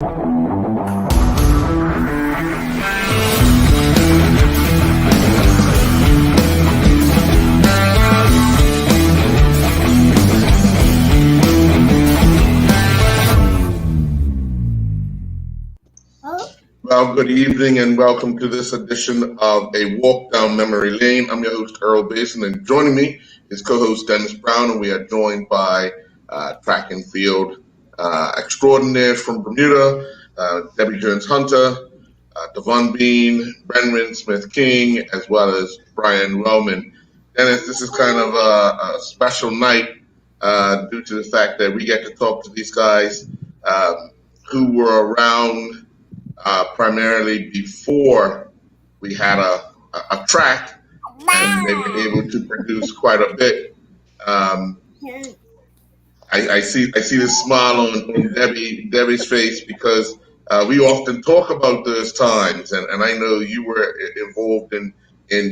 Well, good evening and welcome to this edition of A Walk Down Memory Lane. I'm your host, Earl Basin, and joining me is co-host Dennis Brown, and we are joined by track and field extraordinaires from Bermuda, Debbie Jones-Hunter, Devon Bean, Brendan Smith-King, as well as Brian Wellman. Dennis, this is kind of a special night due to the fact that we get to talk to these guys who were around primarily before we had a track, and they've been able to produce quite a bit. Um, I see this smile on Debbie's face because we often talk about those times, and I know you were involved in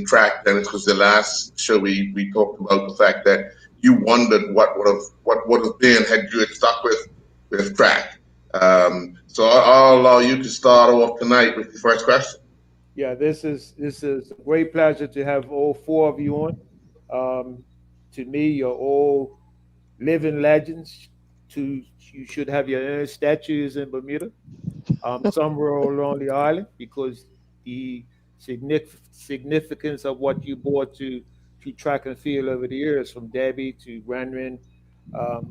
track, Dennis, because the last show we talked about the fact that you wondered what would have been had you had stuck with track. So I'll allow you to start off tonight with the first question. Yeah, this is a great pleasure to have all four of you on. Um, to me, you're all living legends. To you should have your own statues in Bermuda, somewhere along the island, because the significance of what you brought to track and field over the years, from Debbie to Ranrin,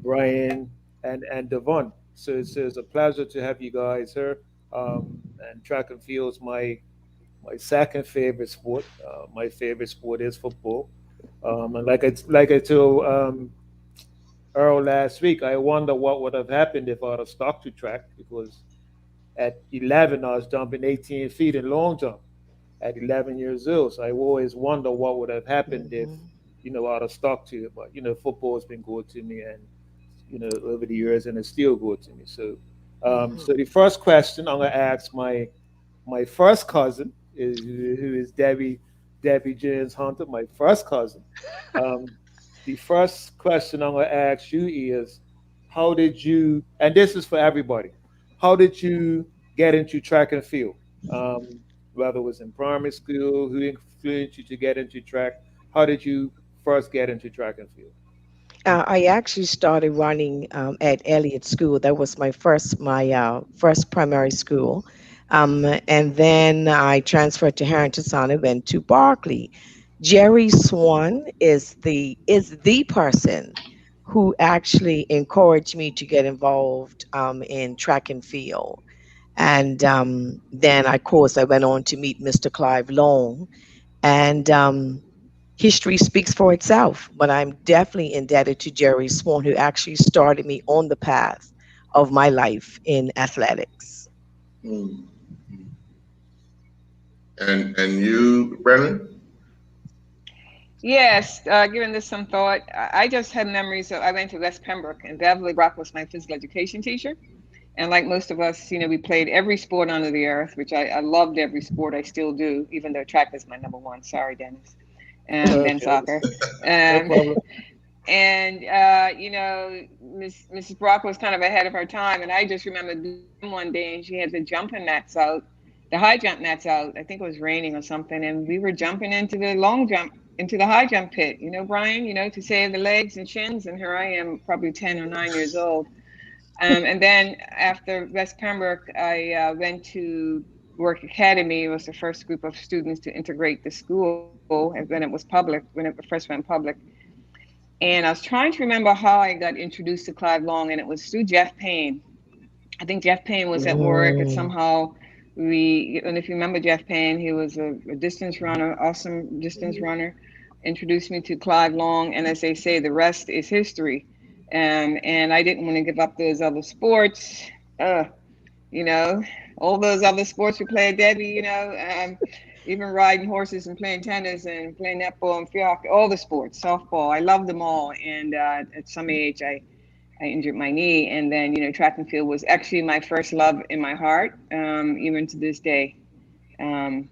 Brian, and Devon. So it's a pleasure to have you guys here. And track and field is my second favorite sport. My favorite sport is football. And like I told Earl last week, I wonder what would have happened if I'd have stuck to track, because at 11 I was jumping 18 feet in long jump at 11 years old. So I always wonder what would have happened if I'd have stuck to it. But football has been good to me, and over the years, and it's still good to me. So the first question I'm gonna ask my first cousin, who is Debbie Jones Hunter, my first cousin. Um, the first question I'm going to ask you is, how did you? And this is for everybody. How did you get into track and field? Um, Whether it was in primary school, who influenced you to get into track? How did you first get into track and field? I actually started running at Elliott School. That was my first primary school, and then I transferred to Harrington Sonic, went to Berkeley. Jerry Swan is the person who actually encouraged me to get involved in track and field. And then, of course, I went on to meet Mr. Clive Long, and history speaks for itself. But I'm definitely indebted to Jerry Swan, who actually started me on the path of my life in athletics. Mm. And you, Brendan? Yes, giving this some thought, I just had memories of I went to West Pembroke, and Beverly Brock was my physical education teacher. And like most of us, we played every sport under the earth, which I loved every sport. I still do, even though track is my number one. Sorry, Dennis. And then Okay, soccer. no Um, problem. and Mrs. Brock was kind of ahead of her time, and I just remember one day, and she had the jumping mats out, the high jump mats out. I think it was raining or something, and we were jumping into the long jump, into the high jump pit. Brian, to save the legs and shins, and here I am, probably 10 or 9 years old. And then after West Pembroke, I went to Work Academy. It was the first group of students to integrate the school, and when it was public, when it first went public. And I was trying to remember how I got introduced to Clive Long, and it was through Jeff Payne. I think Jeff Payne was at work, and Mm. somehow and if you remember Jeff Payne, he was a distance runner, awesome distance runner, introduced me to Clive Long, and as they say, the rest is history. And I didn't want to give up those other sports. Uh, you know, all those other sports we played, Debbie, even riding horses and playing tennis and playing netball and field hockey, all the sports, softball. I loved them all. And at some age, I injured my knee. And then, track and field was actually my first love in my heart, even to this day. Um,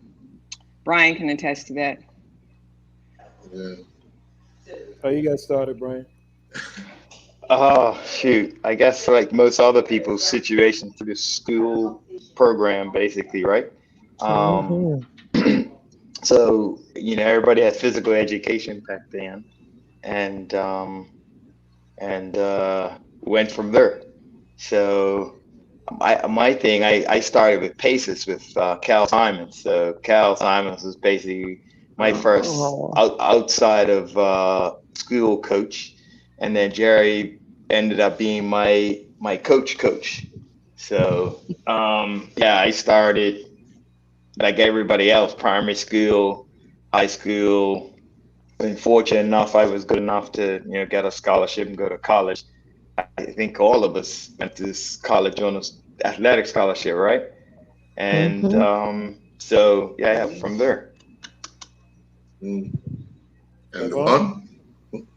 Brian can attest to that. Yeah. How you got started, Brian? Oh, shoot. I guess like most other people's situation through the school program, basically, right? Um, Mm-hmm. so, everybody had physical education back then, and went from there. So my thing, I started with Paces with Cal Simons. So Cal Simons was basically my first Oh. outside of school coach, and then Jerry ended up being my coach. So yeah, I started like everybody else, primary school, high school. And fortunate enough, I was good enough to get a scholarship and go to college. I think all of us went to college on an athletic scholarship, right? And Mm-hmm. so yeah, from there. Mm. And Devon? Devon?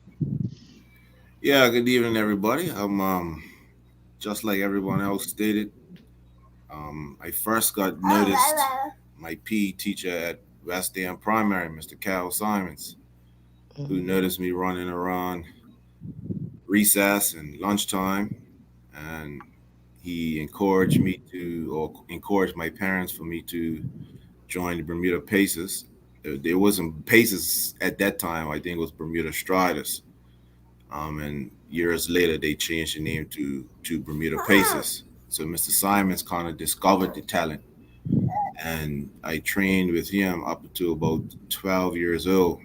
Yeah, good evening, everybody. I'm just like everyone else stated. I first got noticed my PE teacher at West End Primary, Mr. Cal Simons, who noticed me running around recess and lunchtime, and he encouraged me to, or encouraged my parents for me to join the Bermuda Pacers. There wasn't Pacers at that time. I think it was Bermuda Striders. And years later they changed the name to Bermuda Pacers. So Mr. Simons kind of discovered the talent, and I trained with him up until about 12 years old.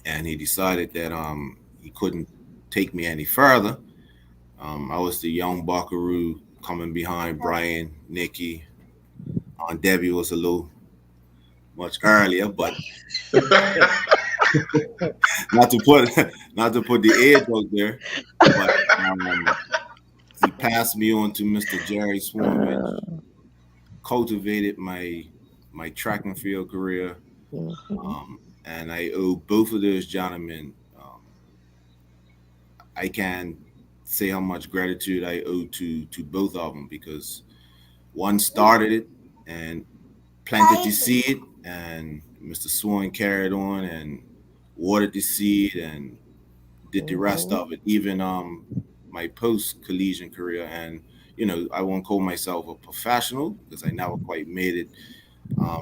And he decided that he couldn't take me any further. I was the young buckaroo coming behind Brian, Nikki. Aunt Debbie was a little much earlier, but not to put not to put the age out there, but he passed me on to Mr. Jerry Swan, which Uh, cultivated my track and field career. mhm. And I owe both of those gentlemen. I can't say how much gratitude I owe to both of them, because one started it and planted the seed, and Mr. Swan carried on and watered the seed and did the rest Mhm. of it. Even my post collegiate career, and I won't call myself a professional because I never quite made it.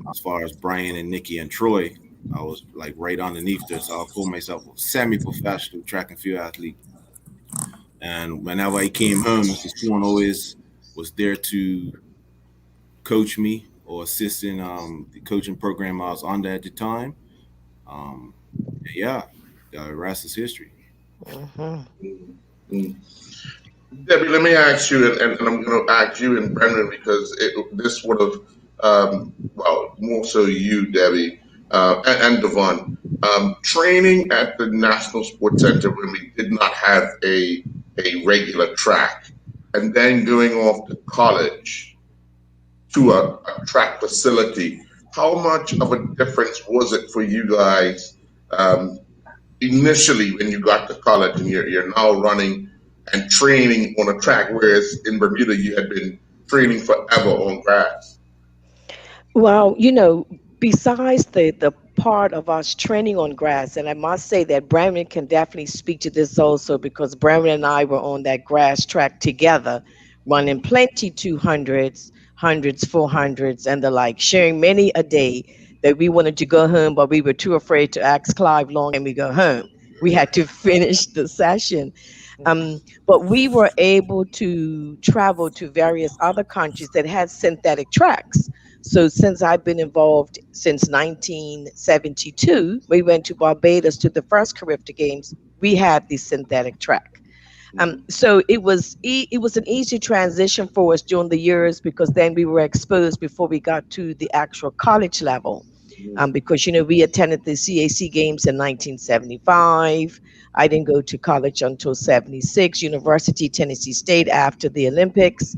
As far as Brian and Nikki and Troy, I was like right underneath there, so I'll call myself a semi-professional track and field athlete. And whenever I came home, Mr. Swan always was there to coach me or assist in the coaching program I was under at the time. Um, yeah, the rest is history. Mhm. Mm. Debbie, let me ask you, and I'm going to ask you and Brendan because this would have, well, more so you, Debbie, and Devon, training at the National Sports Center when we did not have a regular track, and then going off to college to a track facility. How much of a difference was it for you guys um, initially when you got to college and you're now running and training on a track, whereas in Bermuda you had been training forever on grass? Well, besides the part of us training on grass, and I must say that Brandon can definitely speak to this also because Brandon and I were on that grass track together, running plenty 200s, hundreds, 400s, and the like, sharing many a day that we wanted to go home, but we were too afraid to ask Clive Long and we go home. We had to finish the session. But we were able to travel to various other countries that had synthetic tracks. So since I've been involved since 1972, we went to Barbados to the first Caribbean Games. We had the synthetic track. So it was an easy transition for us during the years because then we were exposed before we got to the actual college level. Because we attended the CAC games in 1975. I didn't go to college until 76. University Tennessee State after the Olympics.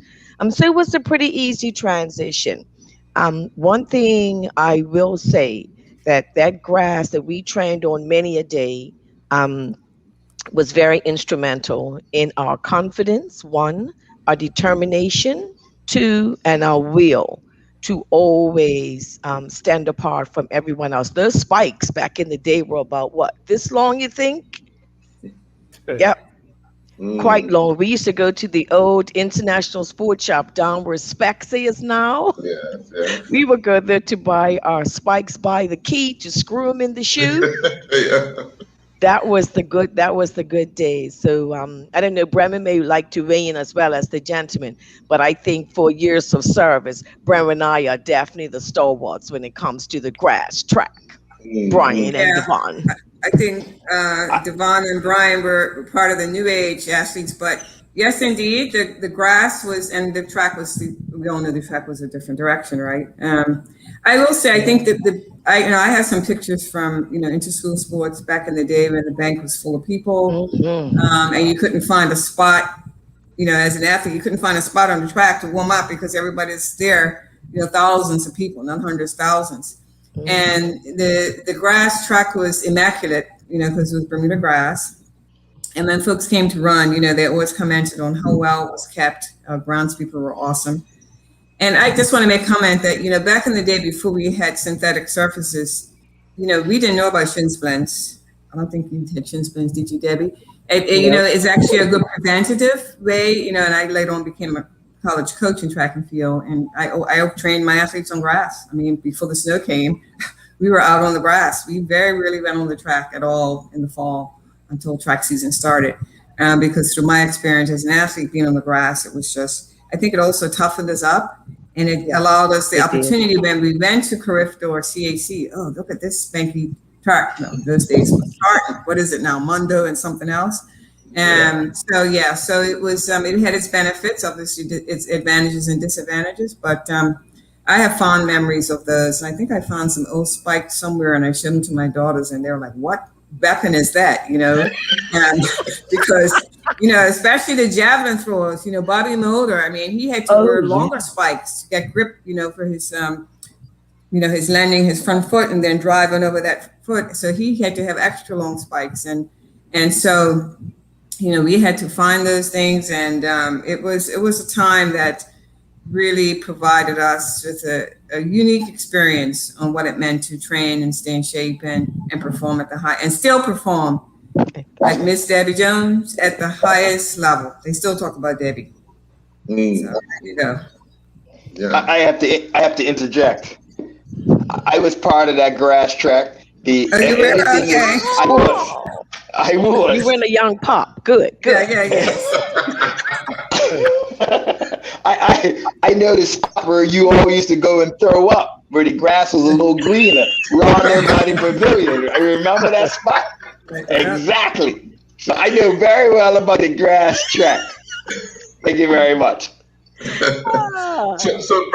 So it was a pretty easy transition. One thing I will say that grass that we trained on many a day. Was very instrumental in our confidence, one, our determination, two, and our will to always stand apart from everyone else. Those spikes back in the day were about what? This long, you think? Yep. quite Mm, long. We used to go to the old International Sports Shop down where Spexy is now. yes, yes. We would go there to buy our spikes by the key to screw them in the shoe. Yeah. That was the good days. So I don't know, Bremen may like to weigh in as well as the gentleman, but I think for years of service, Bremen and I are definitely the stalwarts when it comes to the grass track. Mm, Brian and Yeah, Devon. I think Devon and Brian were part of the new age athletes, but yes, indeed, the grass was and the track was. We all know the track was a different direction, right? I will say, I think that I have some pictures from inter-school sports back in the day when the bank was full of people, Hmm. and you couldn't find a spot. As an athlete, you couldn't find a spot on the track to warm up because everybody's there. Thousands of people, not hundreds, thousands. Hmm. And the grass track was immaculate, because it was Bermuda grass. And then folks came to run, they always commented on how well it was kept. Groundspeople were awesome. And I just want to make a comment that, back in the day before we had synthetic surfaces, we didn't know about shin splints. I don't think you had shin splints, did you, Debbie? Nope. It's actually a good preventative way, and I later on became a college coach in track and field, and I trained my athletes on grass. I mean, before the snow came, we were out on the grass. We very rarely went on the track at all in the fall until track season started. Because through my experience as an athlete being on the grass, it was just, I think it also toughened us up and it Yeah, allowed us the it did. opportunity when we went to Carifta or CAC. Oh, look at this spanky track. No, those days was Tartan. What is it now? Mundo and something else. yeah. So it was, it had its benefits, obviously its advantages and disadvantages, but I have fond memories of those. And I think I found some old spikes somewhere and I showed them to my daughters and they were like, what weapon is that? And because, especially the javelin throwers, Bobby Mulder, I mean, he had to Oh wear yeah. longer spikes to get grip, for his, his landing his front foot and then driving over that foot. So he had to have extra long spikes. And so, we had to find those things. And it was a time that really provided us with a unique experience on what it meant to train and stay in shape and perform at the high and still perform like Miss Debbie Jones at the highest level. They still talk about Debbie. So Mm, there you go. yeah. I have to interject. I was part of that grass track. The Oh, you were anything is okay. I was. Oh, I you was. were a young pop. Good, Yeah, good. yeah, yeah. I know the spot where you all used to go and throw up, where the grass was a little greener. Ron Body Pavilion. I remember that spot exactly. So I know very well about the grass track. Thank you very much. Ah. So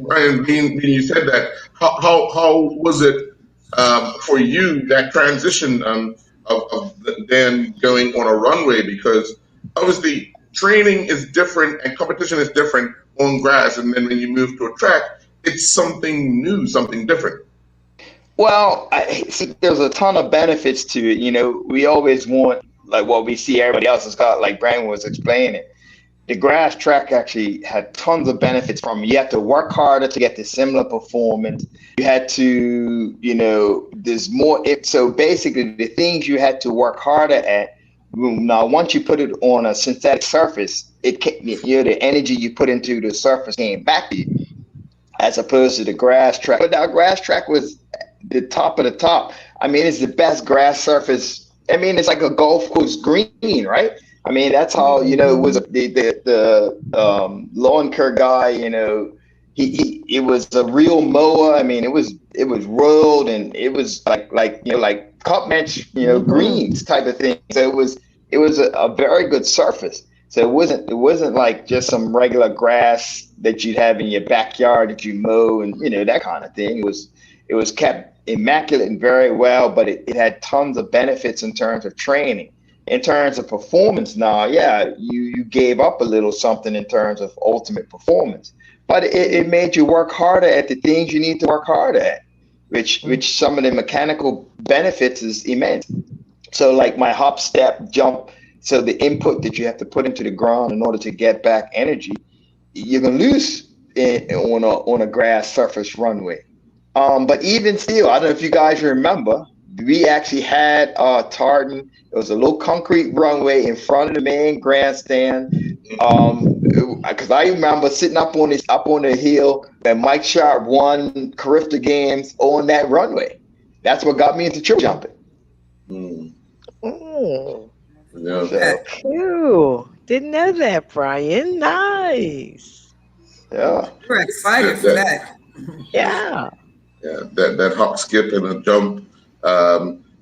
Brian, when you said that, how was it for you that transition of then going on a runway? Because obviously training is different and competition is different on grass, and then when you move to a track, it's something new, something different. Well, I see there's a ton of benefits to it. We always want like what we see everybody else has got, like Brandon was explaining. The grass track actually had tons of benefits from it. You had to work harder to get the similar performance. You had to, there's more. So basically, the things you had to work harder at. Now, once you put it on a synthetic surface, the energy you put into the surface came back to you, as opposed to the grass track. But that grass track was the top of the top. I mean, it's the best grass surface. I mean, it's like a golf course green, right? I mean, that's how it was. Mhm. The lawn care guy. He it was a real mower. I mean, it was rolled and it was like cup match Mhm. greens type of thing. So it was a very good surface. So it wasn't like just some regular grass that you'd have in your backyard that you mow and that kind of thing. It was kept immaculate and very well, but it had tons of benefits in terms of training. In terms of performance now, yeah, you gave up a little something in terms of ultimate performance, but it made you work harder at the things you need to work harder at, which some of the mechanical benefits is immense. So like my hop, step, jump, so the input that you have to put into the ground in order to get back energy, you're gonna lose on a grass surface runway. But even still, I don't know if you guys remember we actually had tartan. It was a little concrete runway in front of the main grandstand. Because I remember sitting up on the hill when Mike Sharp won Carifta games on that runway. That's what got me into triple jumping. Mm. Oh, Yeah. So cool. Didn't know that, Brian. Nice. yeah. We're excited for that. Yeah. Yeah, that hop, skip, and a jump.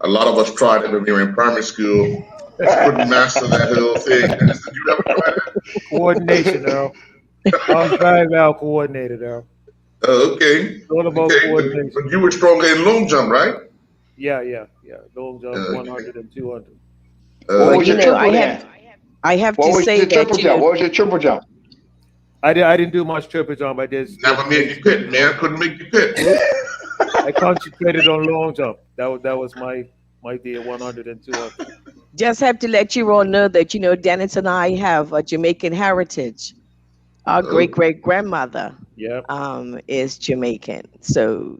A lot of us tried it when we were in primary school. Couldn't master that whole thing. Dennis, did you ever try that? Coordination, Earl. I was very well coordinated, Earl. Okay, It's all about okay, coordination. but you were stronger in long jump, right? Yeah. Long jump, Okay. 100 and 200. What Well, was you your know, triple then? I have What to was say your triple that, jump? What was your triple jump? I didn't do much triple jump. I did Never made the pit, man. Couldn't make the pit. I concentrated on long jump. That was my deal, 100 and 200. just have to let you all know that, Dennis and I have a Jamaican heritage. Our great Oh, great grandmother Yeah, is Jamaican. So,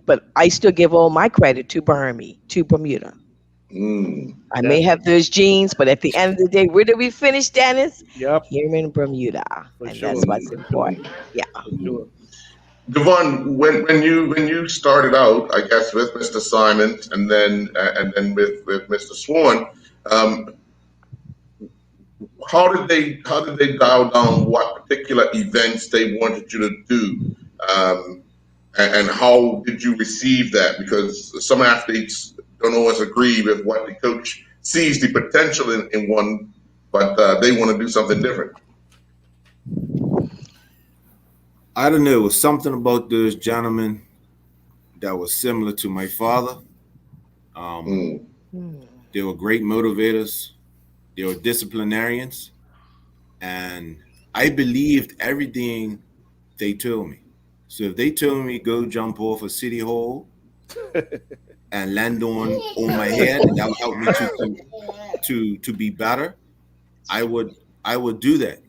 but I still give all my credit to Bermuda. mm. I may definitely. have those genes, but at the end of the day, where do we finish, Dennis? Yep, Here in Bermuda. for And sure, that's what's for sure, important. Yeah. for sure. Devon, when you started out, I guess with Mr. Simon and then with Mr. Swan, um, how did they dial down what particular events they wanted you to do, um, and how did you receive that? Because some athletes don't always agree with what the coach sees the potential in one, but they want to do something different. I don't know. It was something about those gentlemen that was similar to my father. Um, Mm, Hmm. they were great motivators. They were disciplinarians, and I believed everything they told me. So if they told me go jump off a city hall and land on my head, and that would help me to be better, I would do that.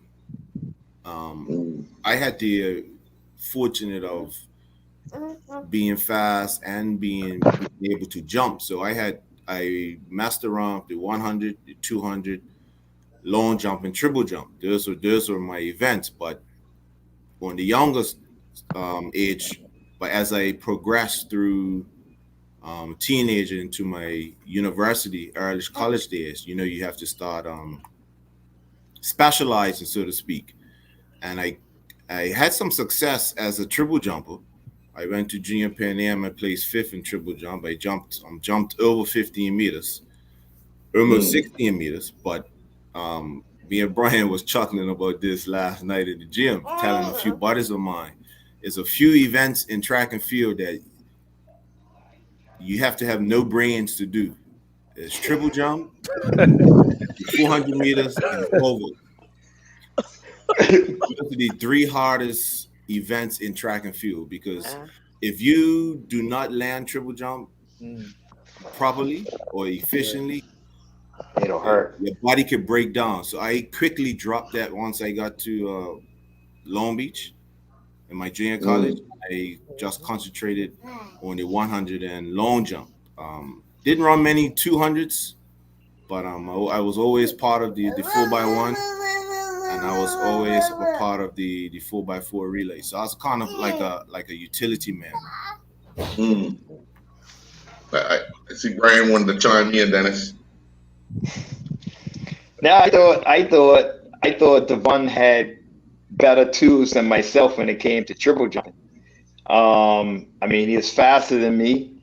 mm, I had the fortunate of being fast and being able to jump. So I messed around the 100, the 200, long jump, and triple jump. Those were my events. But on the youngest age, but as I progressed through teenager into my university, early college days, you have to start specializing, so to speak. And I had some success as a triple jumper. I went to Junior Pan Am. I placed fifth in triple jump. I jumped over 15 meters, almost mm. 16 meters. But me and Brian was chuckling about this last night in the gym, telling a few buddies of mine. There's a few events in track and field that you have to have no brains to do. There's triple jump, 400 meters, and pole vault. Those are the three hardest events in track and field because Uh, if you do not land triple jump Mm, properly or yeah. efficiently, It'll hurt. your body could break down. So I quickly dropped that once I got to Long Beach in my junior college. Mm. I just concentrated on the 100 and long jump. Didn't run many 200s, but I was always part of the 4x1, and I was always a part of the 4x4 relay. So I was kind of like a utility man. Mm. I see Brian wanted to chime in, Dennis. Now I thought Devon had better tools than myself when it came to triple jumping. I mean, he was faster than me.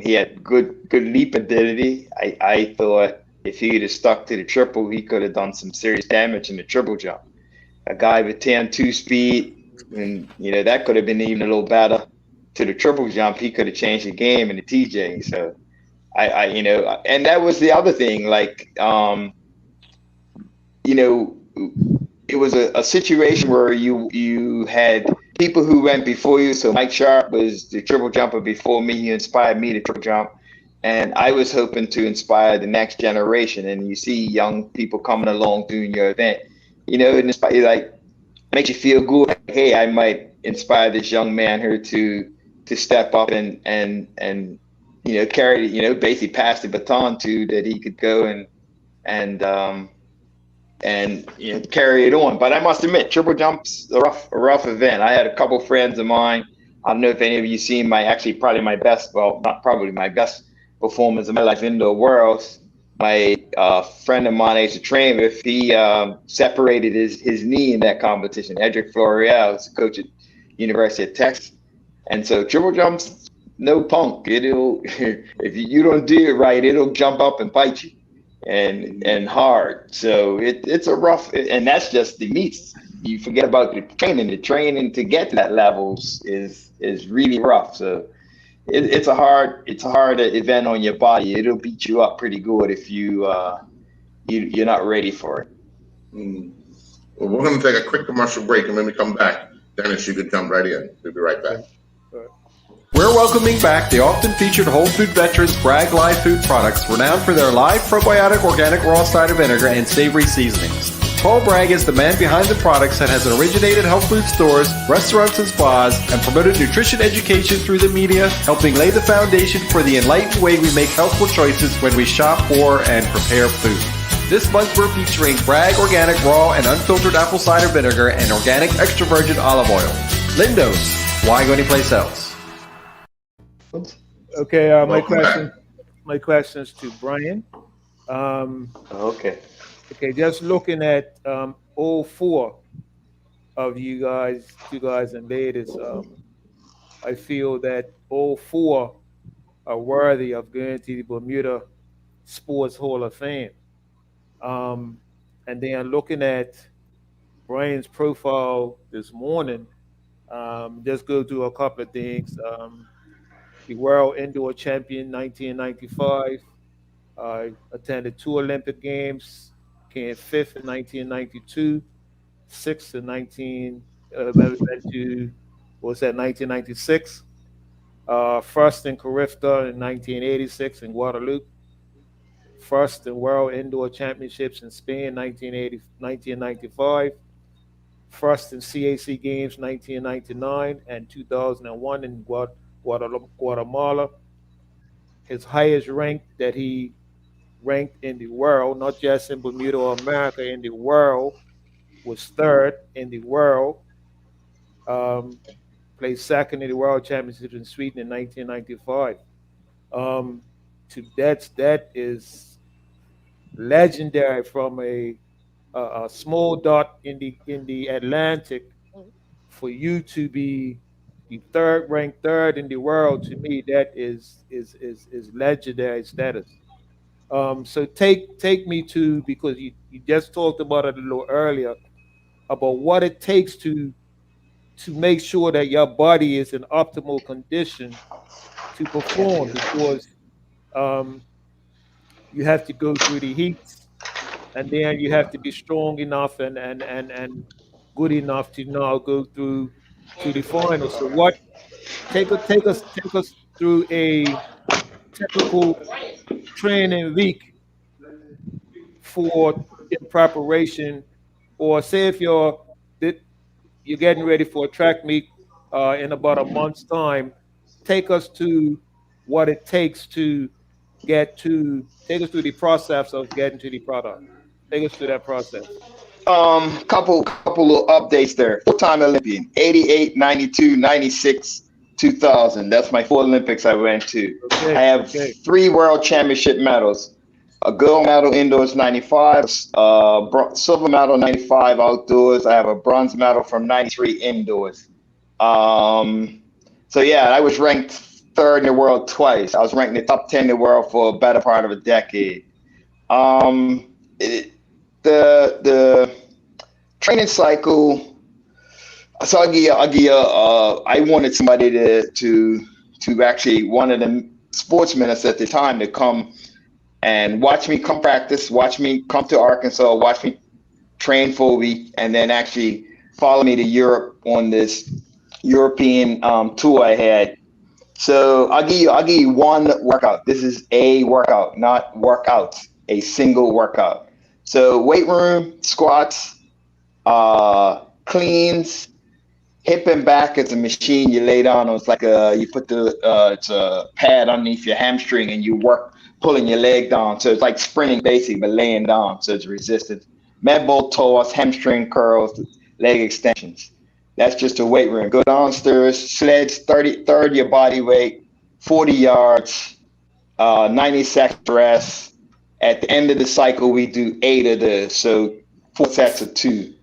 He had good leap ability. I thought if he'd have stuck to the triple, he could have done some serious damage in the triple jump. A guy with 10-2 speed, and that could have been even a little better to the triple jump. He could have changed the game in the TJ. So and that was the other thing. Like, you know, it was a situation where you had people who went before you. So Mike Sharp was the triple jumper before me. He inspired me to triple jump, and I was hoping to inspire the next generation. And you see young people coming along doing your event, it inspires, like, makes you feel good. Like, hey, I might inspire this young man here to step up and carried, basically passed the baton to, that he could go and carry it on. But I must admit, triple jumps a rough event. I had a couple friends of mine. I don't know if any of you seen probably my best, well, not probably my best performance of my life in the world. My friend of mine I used to train with, he separated his knee in that competition. Edric Florial is a coach at University of Texas. And so triple jumps, no punk. It'll if you don't do it right, it'll jump up and bite you, and hard. So it's a rough, and that's just the meets. You forget about the training. The training to get to that levels is really rough. So it's a hard event on your body. It'll beat you up pretty good if you're not ready for it. Well, we're going to take a quick commercial break, and when we come back, Dennis, you could jump right in. We'll be right back. We're welcoming back the often featured Whole Food veterans Bragg Live Food Products, renowned for their live probiotic organic raw cider vinegar and savory seasonings. Paul Bragg is the man behind the products that has originated health food stores, restaurants, and spas, and promoted nutrition education through the media, helping lay the foundation for the enlightened way we make healthful choices when we shop for and prepare food. This month we're featuring Bragg Organic Raw and Unfiltered Apple Cider Vinegar and Organic Extra Virgin Olive Oil. Lindo's, why go anyplace else? Okay, my questions to Brian. Okay. Okay, just looking at all four of you guys and ladies, I feel that all four are worthy of going to the Bermuda Sports Hall of Fame. And then looking at Brian's profile this morning, just go through a couple of things. The World Indoor Champion 1995, attended 2 Olympic Games, came 5th in 1992, 6th in 1996, first in Carifta in 1986 in Guadeloupe, first in World Indoor Championships in Spain 1995, first in CAC Games 1999 and 2001 in Guatemala. His highest rank that he ranked in the world, not just in Bermuda or America, in the world, was third in the world. Placed second in the World Championships in Sweden in 1995. That is legendary from a small dot in the Atlantic. For you to be the ranked third in the world, to me, that is legendary status. So take me to, because you just talked about it a little earlier, about what it takes to make sure that your body is in optimal condition to perform, because you have to go through the heats, and then you have to be strong enough and good enough to now go through to the final. So take us through a typical training week for in preparation, or say if you're getting ready for a track meet in about a month's time. Take us to what it takes to take us through the process of getting to the product. Take us through that process. Couple little updates there. 4-time Olympian, 88, 92, 96, 2000. That's my 4 Olympics I went to. Okay, I have 3 World Championship medals. A gold medal indoors 95, silver medal 95 outdoors. I have a bronze medal from 93 indoors. So yeah, I was ranked 3rd in the world twice. I was ranked in the top 10 in the world for a better part of a decade. The training cycle. So I wanted somebody to actually, one of the sportsmen at the time, to come and watch me come practice, watch me come to Arkansas, watch me train for a week, and then actually follow me to Europe on this European tour I had. So I'll give you one workout. This is a workout, not workouts, a single workout. So weight room, squats, cleans, Hip and back is a machine you lay down. It's like you put it's a pad underneath your hamstring and you work pulling your leg down. So it's like sprinting basically, but laying down. So it's resistance. Med ball toss, hamstring curls, leg extensions. That's just a weight room. Go downstairs, sleds, third your body weight, 40 yards, 90 seconds rest. At the end of the cycle, we do 8 of those. So 4 sets of 2.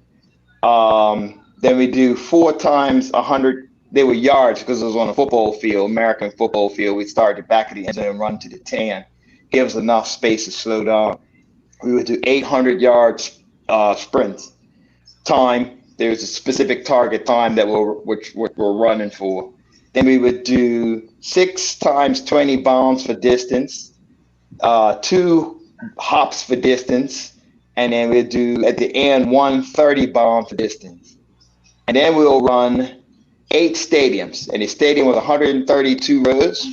Then we do 4 times 100. They were yards because it was on a football field, American football field. We start at the back of the end zone and run to the 10. Gives enough space to slow down. We would do 800 yards sprints. Time, there's a specific target time that we're running for. Then we would do 6 times 20 bounds for distance, 2 hops for distance, and then we'll do at the end 130 bound for distance. And then we'll run 8 stadiums. And the stadium was 132 rows.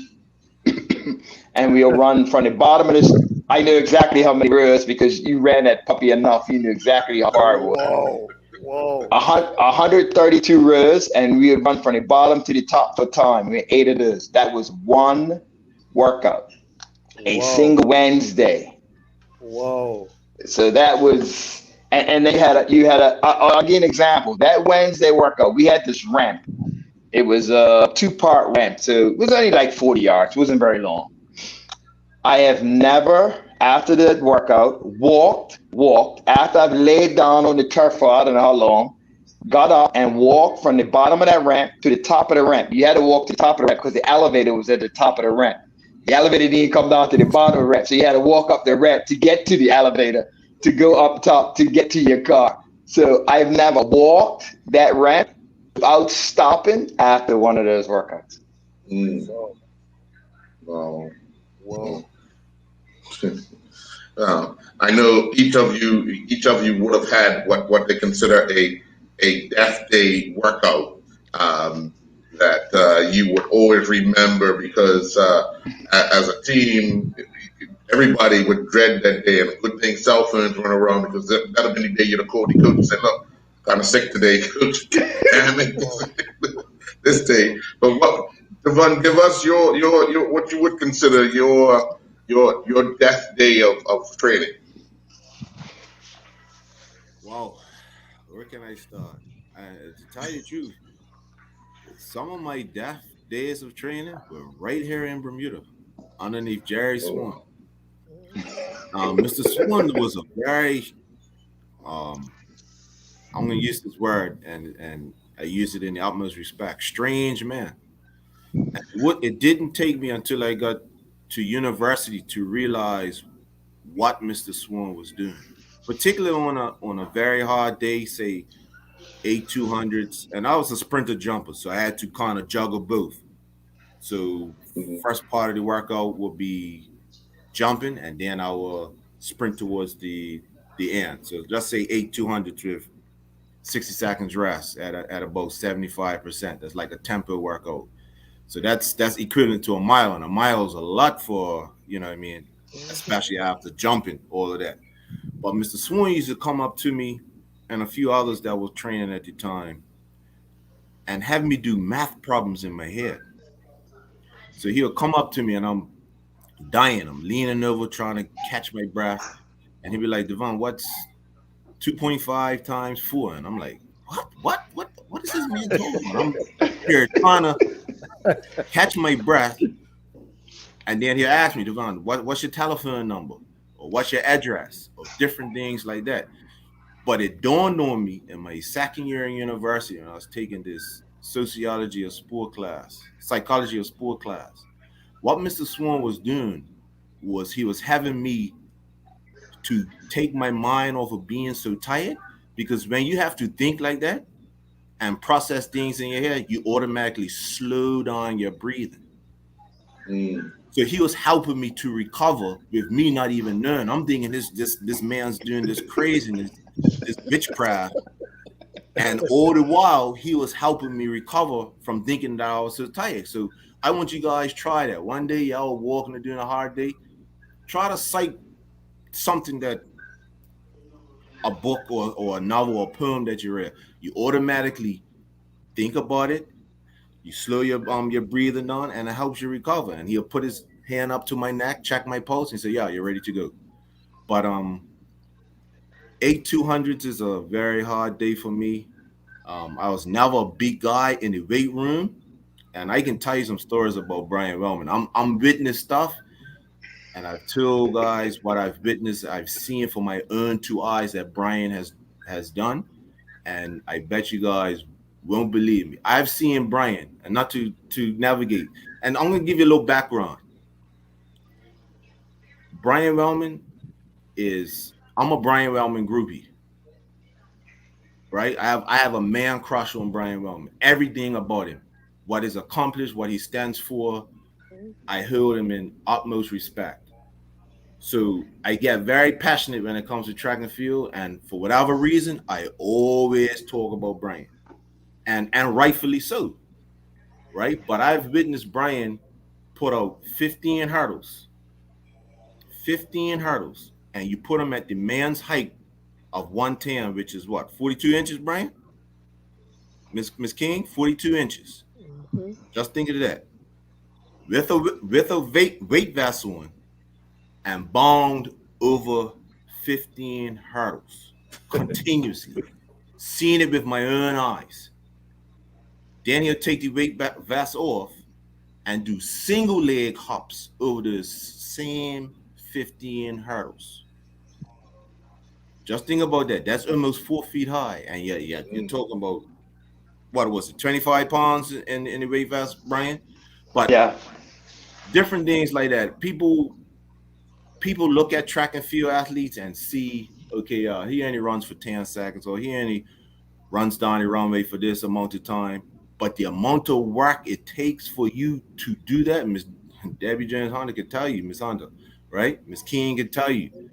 And we'll run from the bottom of this. I knew exactly how many rows because you ran that puppy enough. You knew exactly how far it was. Whoa. 132 rows, and we would run from the bottom to the top for time. We had 8 of those. That was one workout, a single Wednesday. Whoa. So that was, and I'll give you an example. That Wednesday workout, we had this ramp. It was a 2-part ramp, so it was only like 40 yards. It wasn't very long. I have never, after the workout, walked after I've laid down on the turf for I don't know how long, got up and walked from the bottom of that ramp to the top of the ramp. You had to walk to the top of the ramp because the elevator was at the top of the ramp. The elevator didn't come down to the bottom of the ramp, so you had to walk up the ramp to get to the elevator, to go up top, to get to your car. So I've never walked that ramp without stopping after one of those workouts. Wow. Whoa. I know each of you would have had what they consider a death day workout that you would always remember because as a team, everybody would dread that day, and a good thing cell phones run around because that'll be the day you'd call the coach and say, "Look, kind of sick today, coach. Can't make this day." But Devon, give us your what you would consider your death day of training. Wow, where can I start? To tell you the truth, some of my death days of training were right here in Bermuda, underneath Jerry Swan. Mr. Swan was a very, I'm going to use this word, and I use it in the utmost respect, strange man. And it didn't take me until I got to university to realize what Mr. Swan was doing, particularly on a very hard day, say 8 200s, and I was a sprinter jumper, so I had to kind of juggle both. So first part of the workout will be jumping, and then I will sprint towards the end. So just say 8 200s with 60 seconds rest at about 75%. That's like a tempo workout. So that's equivalent to a mile, and a mile is a lot for, you know what I mean, especially after jumping all of that. But Mr. Swan used to come up to me and a few others that was training at the time and have me do math problems in my head. So he'll come up to me and I'm dying. I'm leaning over trying to catch my breath. And he'll be like, "Devon, what's 2.5 times 4?" And I'm like, what is this man talking about? I'm here trying to catch my breath. And then he'll ask me, "Devon, what's your telephone number? Or what's your address?" Or different things like that. But it dawned on me in my second year in university, and I was taking this sociology of sport class, psychology of sport class. What Mr. Swan was doing was he was having me to take my mind off of being so tired, because when you have to think like that and process things in your head, you automatically slow down your breathing. So he was helping me to recover with me not even knowing. I'm thinking this man's doing this craziness, this witchcraft. And all the while he was helping me recover from thinking that I was so tired. So I want you guys try that. One day y'all walking or doing a hard day, try to cite something that a book or a novel or a poem that you read. You automatically think about it. You slow your breathing down, and it helps you recover. And he'll put his hand up to my neck, check my pulse, and say, "Yeah, you're ready to go." But 8 200s is a very hard day for me. I was never a big guy in the weight room, and I can tell you some stories about Brian Wellman. I'm witness stuff, and I've told guys what I've witnessed, I've seen for my own two eyes that Brian has done, and I bet you guys won't believe me. I've seen Brian, and not to navigate, and I'm gonna give you a little background. Brian Wellman is I'm a Brian Wellman groupie, right? I have a man crush on Brian Wellman. Everything about him, what is accomplished, what he stands for, I hold him in utmost respect. So I get very passionate when it comes to track and field, and for whatever reason, I always talk about Brian, and rightfully so, right? But I've witnessed Brian put out 15 hurdles, and you put him at the man's height of 110, which is what, 42 inches, Brian? Miss King, 42 inches. Mm-hmm. Just think of that. With a weight vest on, and bound over 15 hurdles continuously. Seeing it with my own eyes. Then he'll take the weight vest off and do single leg hops over the same 15 hurdles. Just think about that. That's almost 4 feet high. And yet you're talking about, what was it, 25 pounds in the weight vest, Brian? But Yeah. different things like that. People look at track and field athletes and see, okay, he only runs for 10 seconds, or he only runs down the runway for this amount of time. But the amount of work it takes for you to do that, Miss Debbie Jones Honda could tell you, Miss Honda, right? Miss King could tell you.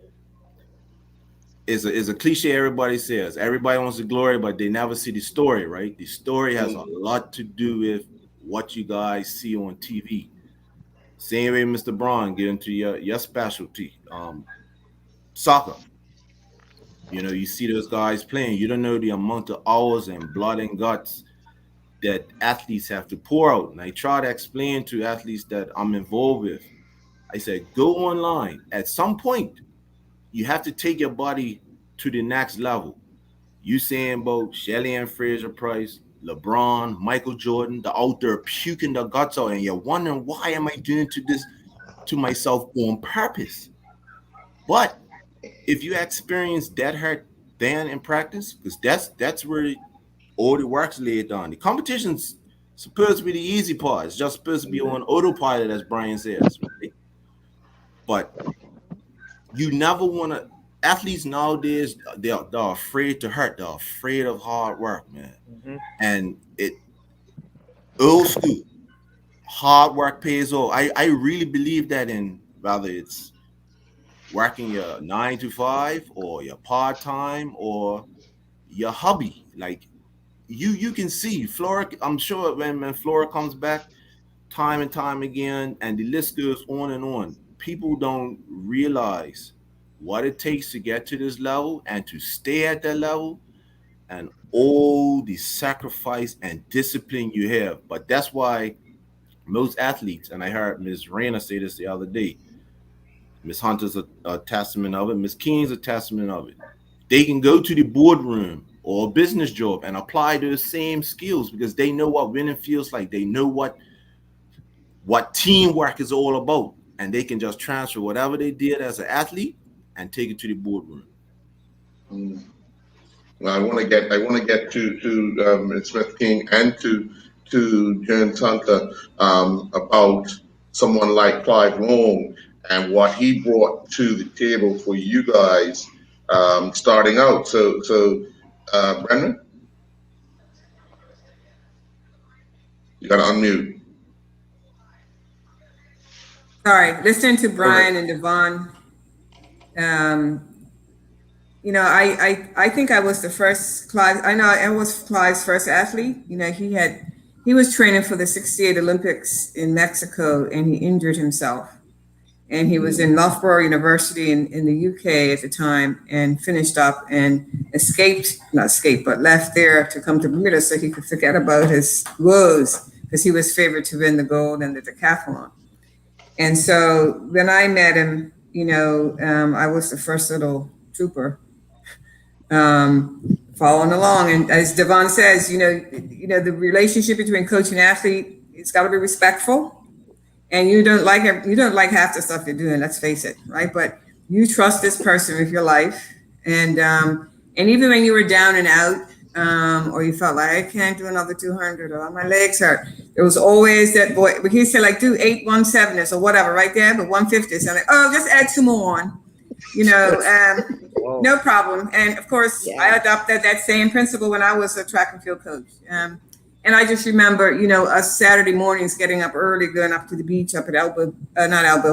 Is a cliche everybody says. Everybody wants the glory, but they never see the story, right? The story has a lot to do with what you guys see on TV. Same way, Mr. Braun, get into your specialty, soccer. You know, you see those guys playing. You don't know the amount of hours and blood and guts that athletes have to pour out. And I try to explain to athletes that I'm involved with. I said, go online. At some point, you have to take your body to the next level. Usain Bolt, Shelly Ann Fraser Price, LeBron, Michael Jordan, they're out there puking their guts out, and you're wondering, why am I doing this to myself on purpose? But if you experience that hurt then in practice, because that's where all the work's laid down. The competition's supposed to be the easy part. It's just supposed to be on autopilot, as Brian says, right? But you never want to. Athletes nowadays, they're afraid to hurt. They're afraid of hard work, man. Mm-hmm. And it old school hard work pays off. I really believe that, in whether it's working your 9 to 5 or your part time or your hobby. Like you can see Flora. I'm sure when Flora comes back, time and time again, and the list goes on and on. People don't realize what it takes to get to this level and to stay at that level, and all the sacrifice and discipline you have. But that's why most athletes, and I heard Ms. Rayner say this the other day, Ms. Hunter's a testament of it, Ms. King's a testament of it. They can go to the boardroom or a business job and apply those same skills because they know what winning feels like. They know what teamwork is all about, and they can just transfer whatever they did as an athlete and take it to the boardroom. Well, I want to get to Smith King and to James Hunter about someone like Clive Long and what he brought to the table for you guys starting out. So Brendan, you got to unmute. Sorry, listening to Brian and Devon. You know, I think I was the first Clive. I know I was Clive's first athlete. You know, he was training for the '68 Olympics in Mexico, and he injured himself. and he was in Loughborough University in the UK at the time, and finished up and but left there to come to Bermuda so he could forget about his woes, because he was favored to win the gold in the decathlon. And so when I met him, I was the first little trooper, following along. And as Devon says, the relationship between coach and athlete, it's got to be respectful. And you don't like half the stuff you're doing. Let's face it, right? But you trust this person with your life, and even when you were down and out, or you felt like I can't do another 200, or my legs hurt, there was always that boy. But he said, like, do 8 170s or whatever, right there, but 150s. I'm like, oh, just add 2 more on, no problem. And of course, yeah. I adopted that same principle when I was a track and field coach. And I just remember, us Saturday mornings getting up early, going up to the beach up at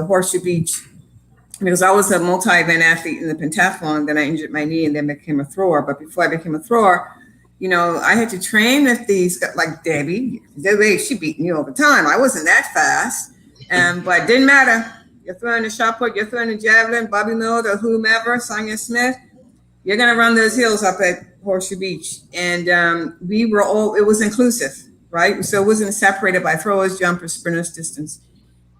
Horseshoe Beach, because I was a multi-event athlete in the pentathlon. Then I injured my knee and then became a thrower. But before I became a thrower, I had to train with these, like Debbie. She beat me all the time. I wasn't that fast, but it didn't matter. You're throwing the shot put, you're throwing the javelin, Bobby Miller or whomever, Sonia Smith, you're going to run those hills up at Horseshoe Beach. And it was inclusive, right? So it wasn't separated by throwers, jumpers, sprinters, distance.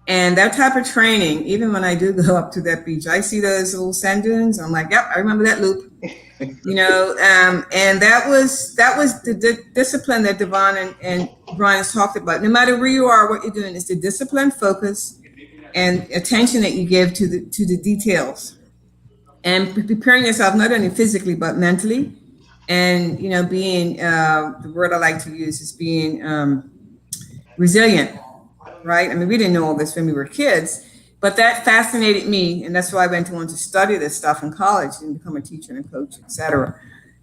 And that type of training, even when I do go up to that beach, I see those little sand dunes. I'm like, yep, I remember that loop. And that was the discipline that Devon and Brian has talked about. No matter where you are, what you're doing is the discipline, focus, and attention that you give to the details, and preparing yourself not only physically but mentally, and being the word I like to use is being resilient, right? I mean, we didn't know all this when we were kids, but that fascinated me, and that's why I went on to study this stuff in college and become a teacher and a coach, etc.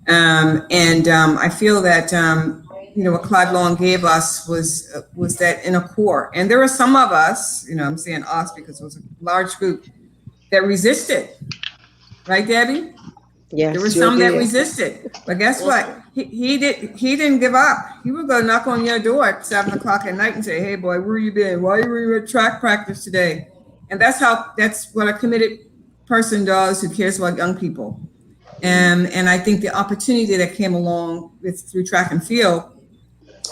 I feel that what Clive Long gave us was that inner core. And there were some of us, I'm saying us because it was a large group, that resisted. Right, Debbie? Yes. There were some that resisted. But guess what? He didn't give up. He would go knock on your door at 7 o'clock at night and say, hey boy, where you been? Why were you at track practice today? And that's what a committed person does who cares about young people. And I think the opportunity that came along through track and field,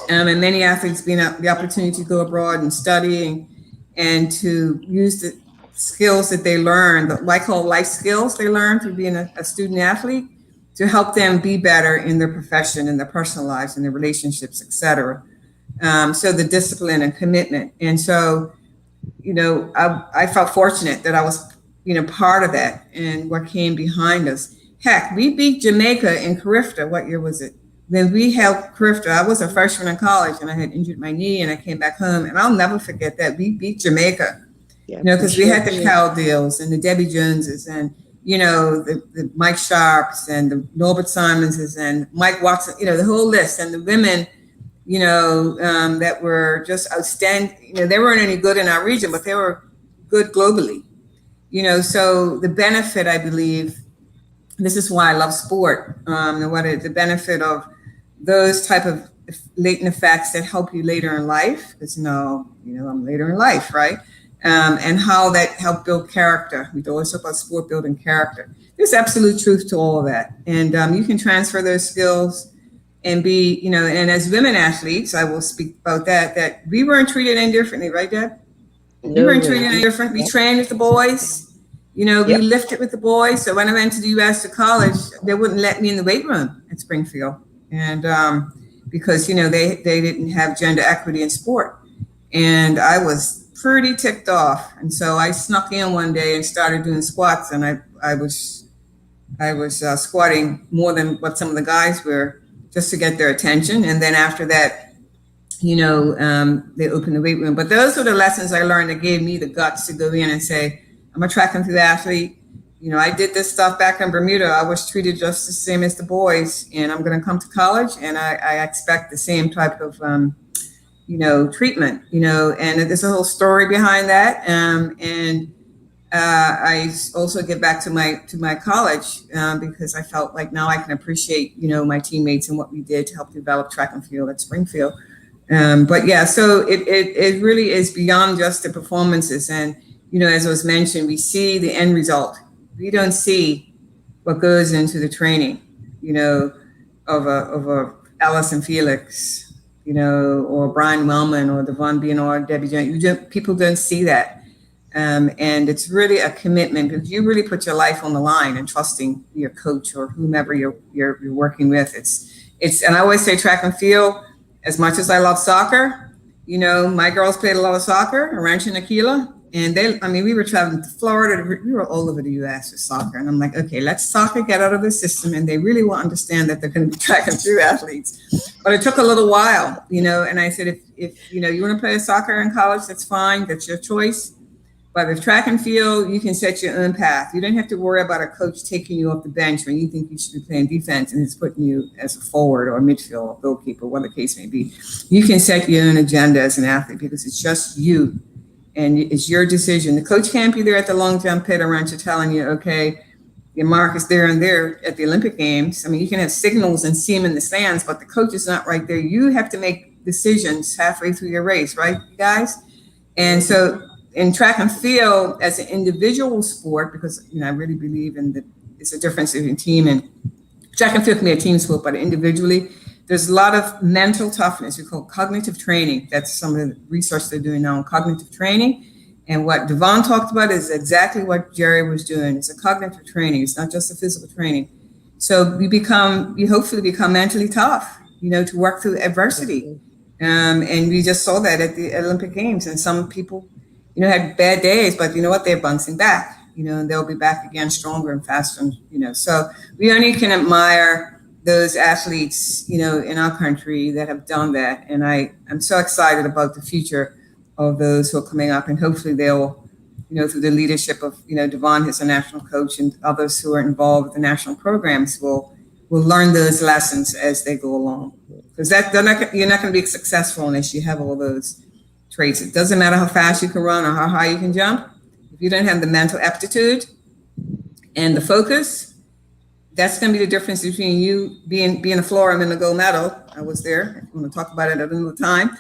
and many athletes being the opportunity to go abroad and study and to use the skills that they learn, what I call life skills they learn through being a student athlete, to help them be better in their profession, in their personal lives, in their relationships, etc. So the discipline and commitment. And so, I felt fortunate that I was, part of that and what came behind us. Heck, we beat Jamaica in Carifta. What year was it? When we held Carifta, I was a freshman in college and I had injured my knee and I came back home, and I'll never forget that. We beat Jamaica, because we had the Cal Deals and the Debbie Joneses and, the Mike Sharps and the Norbert Simonses and Mike Watson, the whole list, and the women, that were just outstanding. They weren't any good in our region, but they were good globally, so the benefit, I believe, this is why I love sport, the benefit of those type of latent effects that help you later in life, because I'm later in life, right? And how that helped build character. We always talk about sport building character. There's absolute truth to all of that. And you can transfer those skills and be, and as women athletes, I will speak about that we weren't treated any differently, right, Deb? We weren't treated any different. We trained with the boys. We lifted with the boys. So when I went to the U.S. to college, they wouldn't let me in the weight room at Springfield. And because, they didn't have gender equity in sport. And I was pretty ticked off. And so I snuck in one day and started doing squats. And I was squatting more than what some of the guys were, just to get their attention. And then after that, they opened the weight room. But those were the lessons I learned that gave me the guts to go in and say, I'm a track and field athlete. I did this stuff back in Bermuda. I was treated just the same as the boys, and I'm going to come to college and I expect the same type of, treatment, and there's a whole story behind that. I also give back to my college because I felt like now I can appreciate, my teammates and what we did to help develop track and field at Springfield. But yeah, so it really is beyond just the performances. And as was mentioned, we see the end result. We don't see what goes into the training, of a Allison Felix, or Brian Wellman or Devon Bernard, Debbie Jones. People don't see that. And it's really a commitment because you really put your life on the line and trusting your coach or whomever you're working with. And I always say track and field, as much as I love soccer, my girls played a lot of soccer around Aquila. And we were traveling to Florida. We were all over the U.S. with soccer. And I'm like, okay, let soccer get out of the system. And they really will understand that they're going to be track and field athletes. But it took a little while, and I said, if you want to play soccer in college, that's fine. That's your choice. But with track and field, you can set your own path. You don't have to worry about a coach taking you off the bench when you think you should be playing defense and he's putting you as a forward or a midfield or goalkeeper, whatever the case may be. You can set your own agenda as an athlete because it's just you and it's your decision. The coach can't be there at the long jump pit around you telling you, okay, your mark is there and there at the Olympic Games. You can have signals and see them in the stands, but the coach is not right there. You have to make decisions halfway through your race, right, guys? And so in track and field as an individual sport, because I really believe in it's a difference between team and track and field can be a team sport, but individually, there's a lot of mental toughness. We call cognitive training. That's some of the research they're doing now on cognitive training. And what Devon talked about is exactly what Jerry was doing. It's a cognitive training. It's not just a physical training. So you hopefully become mentally tough, to work through adversity. And we just saw that at the Olympic Games. And some people, had bad days, but you know what? They're bouncing back, and they'll be back again stronger and faster. So we only can admire those athletes, in our country that have done that. And I'm so excited about the future of those who are coming up. And hopefully they'll, through the leadership of, Devon, who's a national coach, and others who are involved with the national programs will learn those lessons as they go along. Because you're not going to be successful unless you have all those traits. It doesn't matter how fast you can run or how high you can jump. If you don't have the mental aptitude and the focus, that's going to be the difference between you being a Florida and a gold medal. I was there. I'm going to talk about it at another time,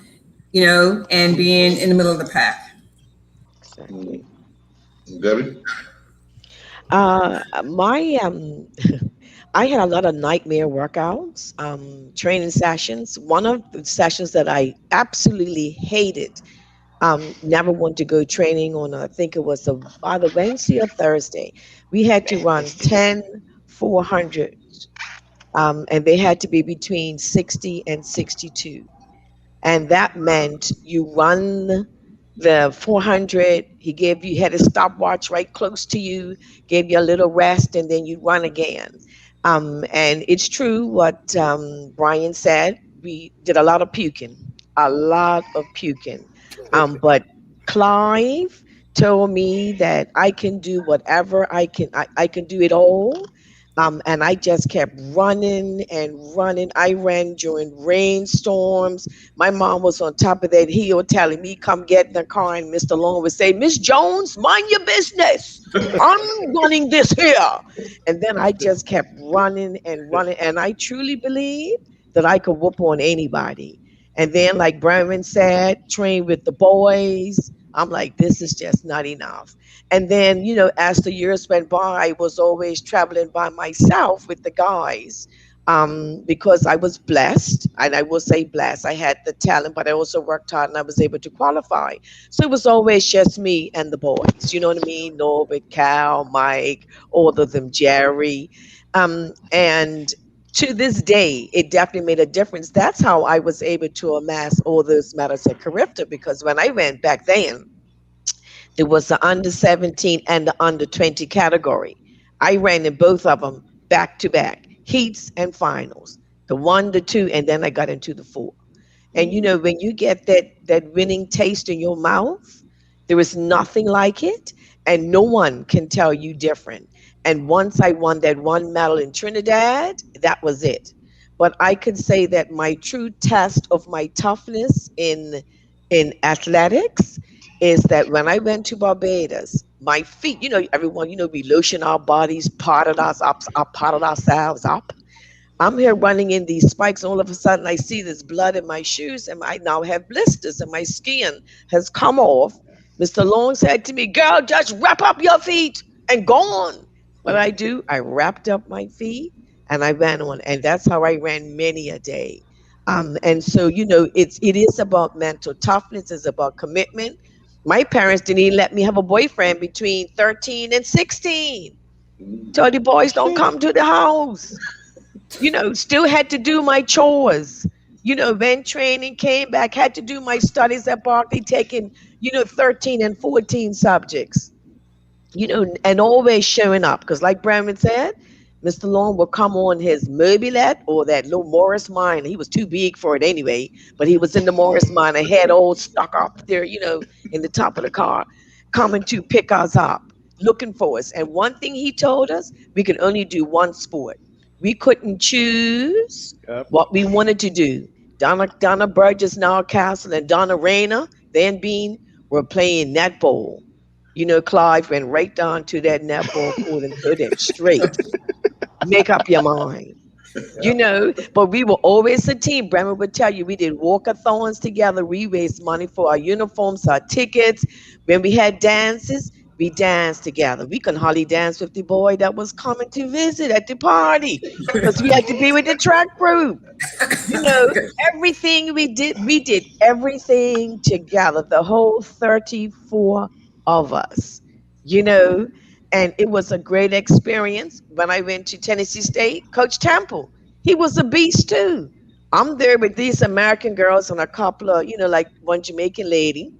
and being in the middle of the pack. Exactly. Debbie? My I had a lot of nightmare workouts, training sessions. One of the sessions that I absolutely hated, never wanted to go training on, I think it was either Wednesday or Thursday. We had to run 10 400, and they had to be between 60 and 62. And that meant you run the 400. He had a stopwatch right close to you, gave you a little rest, and then you run again. And it's true what Brian said. We did a lot of puking. But Clive told me that I can do whatever I can do it all. And I just kept running and running. I ran during rainstorms. My mom was on top of that hill telling me, come get in the car. And Mr. Long would say, Miss Jones, mind your business. I'm running this here. And then I just kept running and running. And I truly believe that I could whoop on anybody. And then, like Brian said, train with the boys. I'm like, this is just not enough. And then, as the years went by, I was always traveling by myself with the guys, because I was blessed. And I will say blessed. I had the talent, but I also worked hard and I was able to qualify. So it was always just me and the boys. You know what I mean? Norbert, Cal, Mike, all of them, Jerry. And to this day, it definitely made a difference. That's how I was able to amass all those medals at Carifta, because when I went back then, there was the under 17 and the under 20 category. I ran in both of them back to back, heats and finals, the one, the two, and then I got into the four. And when you get that winning taste in your mouth, there is nothing like it, and no one can tell you different. And once I won that one medal in Trinidad, that was it. But I could say that my true test of my toughness in athletics is that when I went to Barbados, my feet, everyone, we lotion our bodies, potted ourselves up. I'm here running in these spikes. All of a sudden, I see this blood in my shoes, and I now have blisters, and my skin has come off Mr. Long said to me, "Girl, just wrap up your feet and go on." What I do, I wrapped up my feet and I ran on. And that's how I ran many a day. And so, it is about mental toughness, it's about commitment. My parents didn't even let me have a boyfriend between 13 and 16. Told the boys don't come to the house. Still had to do my chores. Then training came back, had to do my studies at Berkeley, taking, 13 and 14 subjects, and always showing up. Because, like Brandon said, Mr. Long will come on his mobilette or that little Morris Minor. He was too big for it anyway, but he was in the Morris Minor, head all stuck up there, in the top of the car, coming to pick us up, looking for us. And one thing he told us, we could only do one sport. We couldn't choose Yep. what we wanted to do. Donna Burgess, now Castle, and Donna Rayner, then Bean, were playing netball. Clive went right down to that netball court and put him straight. Make up your mind. But we were always a team. Bremer would tell you we did walkathons together. We raised money for our uniforms, our tickets. When we had dances, we danced together. We couldn't hardly dance with the boy that was coming to visit at the party because we had to be with the track group. You know, we did everything together, the whole 34 of us, you know, and it was a great experience. When I went to Tennessee State, Coach Temple, he was a beast too. I'm there with these American girls and a couple of, like one Jamaican lady,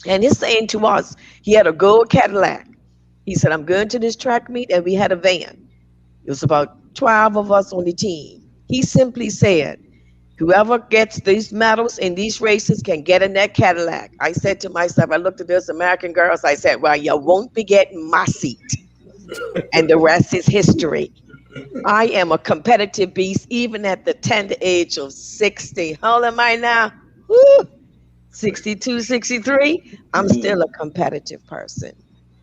and he's saying to us, he had a gold Cadillac. He said, "I'm going to this track meet," and we had a van. It was about 12 of us on the team. He simply said, "Whoever gets these medals in these races can get in that Cadillac." I said to myself, I looked at those American girls, I said, "Well, you won't be getting my seat." And the rest is history. I am a competitive beast, even at the tender age of 60. How old am I now? Woo! 62, 63. I'm still a competitive person.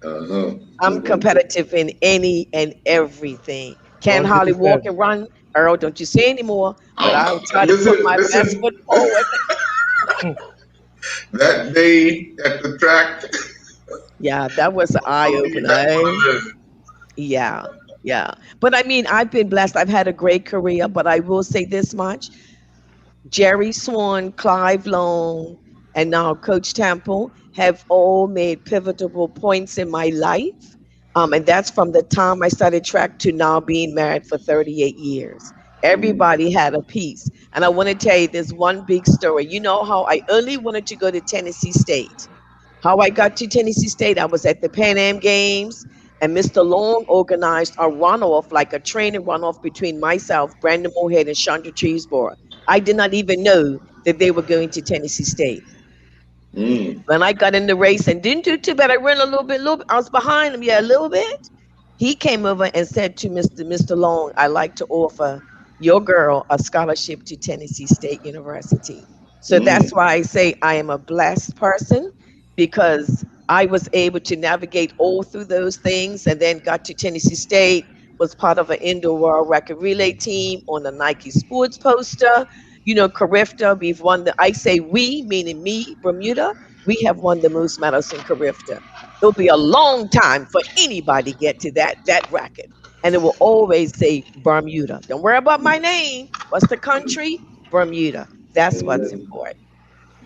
Uh-huh. I'm competitive in any and everything. Can't hardly walk 100%. and run, Earl, don't you say anymore, but I'll try to put Listen, my best listen. foot forward. That day at the track, Yeah, that was an eye I'll leave opener. that Eh? one alone. Yeah, yeah. But I mean, I've been blessed. I've had a great career, but I will say this much. Jerry Swan, Clive Long, and now Coach Temple have all made pivotal points in my life. And that's from the time I started track to now being married for 38 years. Everybody had a piece. And I want to tell you this one big story. You know how I only wanted to go to Tennessee State. How I got to Tennessee State, I was at the Pan Am Games, and Mr. Long organized a runoff, like a training runoff between myself, Brandon Moorhead, and Chandra Cheeseborough. I did not even know that they were going to Tennessee State. Mm. When I got in the race and didn't do too bad, I ran a little bit. I was behind him, yeah, a little bit. He came over and said to Mr. Long, "I'd like to offer your girl a scholarship to Tennessee State University." So that's Mm. why I say I am a blessed person because I was able to navigate all through those things and then got to Tennessee State, was part of an indoor world record relay team on the Nike sports poster. Carifta, we've won I say we, meaning me, Bermuda, we have won the most medals in Carifta. It'll be a long time for anybody get to that bracket. And it will always say Bermuda. Don't worry about my name. What's the country? Bermuda. That's what's Mm. important.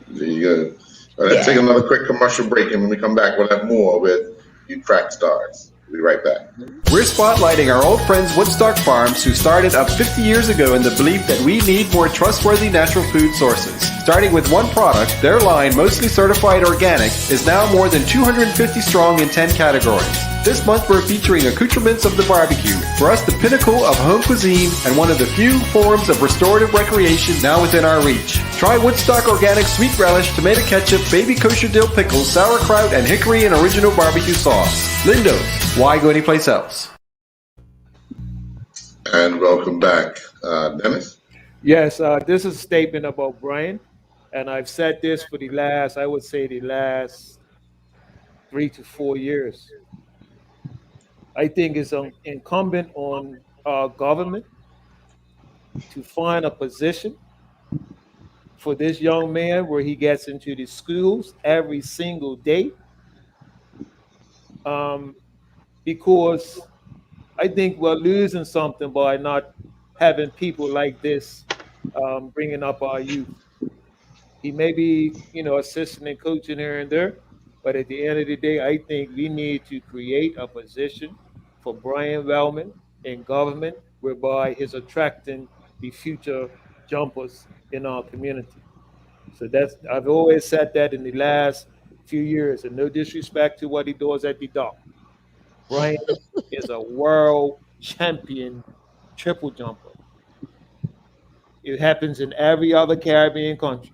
There you go. Well, let's take Yeah. another quick commercial break, and when we come back, we'll have more with you track stars. We'll be right back. We're spotlighting our old friends Woodstock Farms, who started up 50 years ago in the belief that we need more trustworthy natural food sources. Starting with one product, their line, mostly certified organic, is now more than 250 strong in 10 categories. This month we're featuring accoutrements of the barbecue, for us the pinnacle of home cuisine and one of the few forms of restorative recreation now within our reach. Try Woodstock Organic Sweet Relish, Tomato Ketchup, Baby Kosher Dill Pickles, Sauerkraut, and Hickory and Original Barbecue Sauce. Lindo's. Why go anyplace else? And welcome back, Dennis. Yes, this is a statement about Brian, and I've said this for I would say, the last 3 to 4 years. I think it's incumbent on our government to find a position for this young man where he gets into the schools every single day um, because I think we're losing something by not having people like this bringing up our youth. He may be, assisting and coaching here and there, but at the end of the day, I think we need to create a position for Brian Wellman in government whereby he's attracting the future jumpers in our community. So that's I've always said that in the last few years, and no disrespect to what he does at the dock. Brian is a world champion triple jumper. It happens in every other Caribbean country.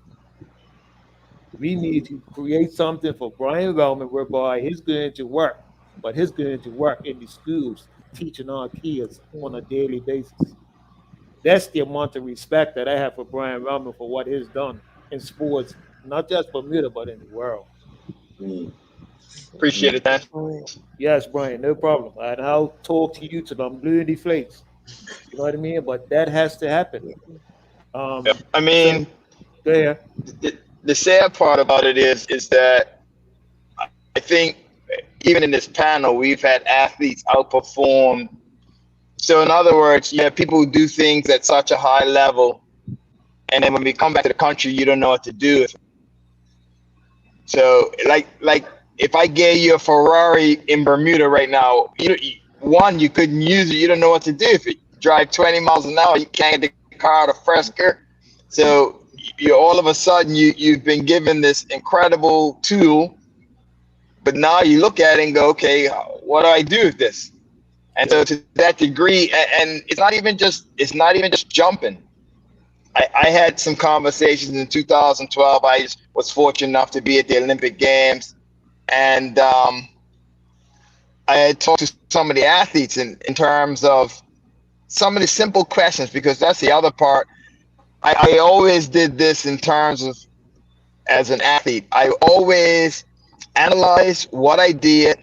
We need to create something for Brian Wellman whereby he's going to work, but he's going to work in the schools teaching our kids on a daily basis. That's the amount of respect that I have for Brian Wellman for what he's done in sports, not just Bermuda, but in the world. Mm. Appreciate it, Dan. Yes, Brian, no problem. And I'll talk to you till I'm blue in the face. You know what I mean? But that has to happen. I So mean, go ahead. the sad part about it is that I think even in this panel, we've had athletes outperform. So in other words, you have people who do things at such a high level, and then when we come back to the country, you don't know what to do. So like if I gave you a Ferrari in Bermuda right now, one, you couldn't use it. You don't know what to do. If you drive 20 miles an hour, you can't get the car out of first gear. So you all of a sudden you've been given this incredible tool, but now you look at it and go, okay, what do I do with this? And so to that degree, and it's not even just jumping. I had some conversations in 2012. I was fortunate enough to be at the Olympic Games, and I had talked to some of the athletes in terms of some of the simple questions, because that's the other part. I always did this in terms of, as an athlete, I always analyze what I did,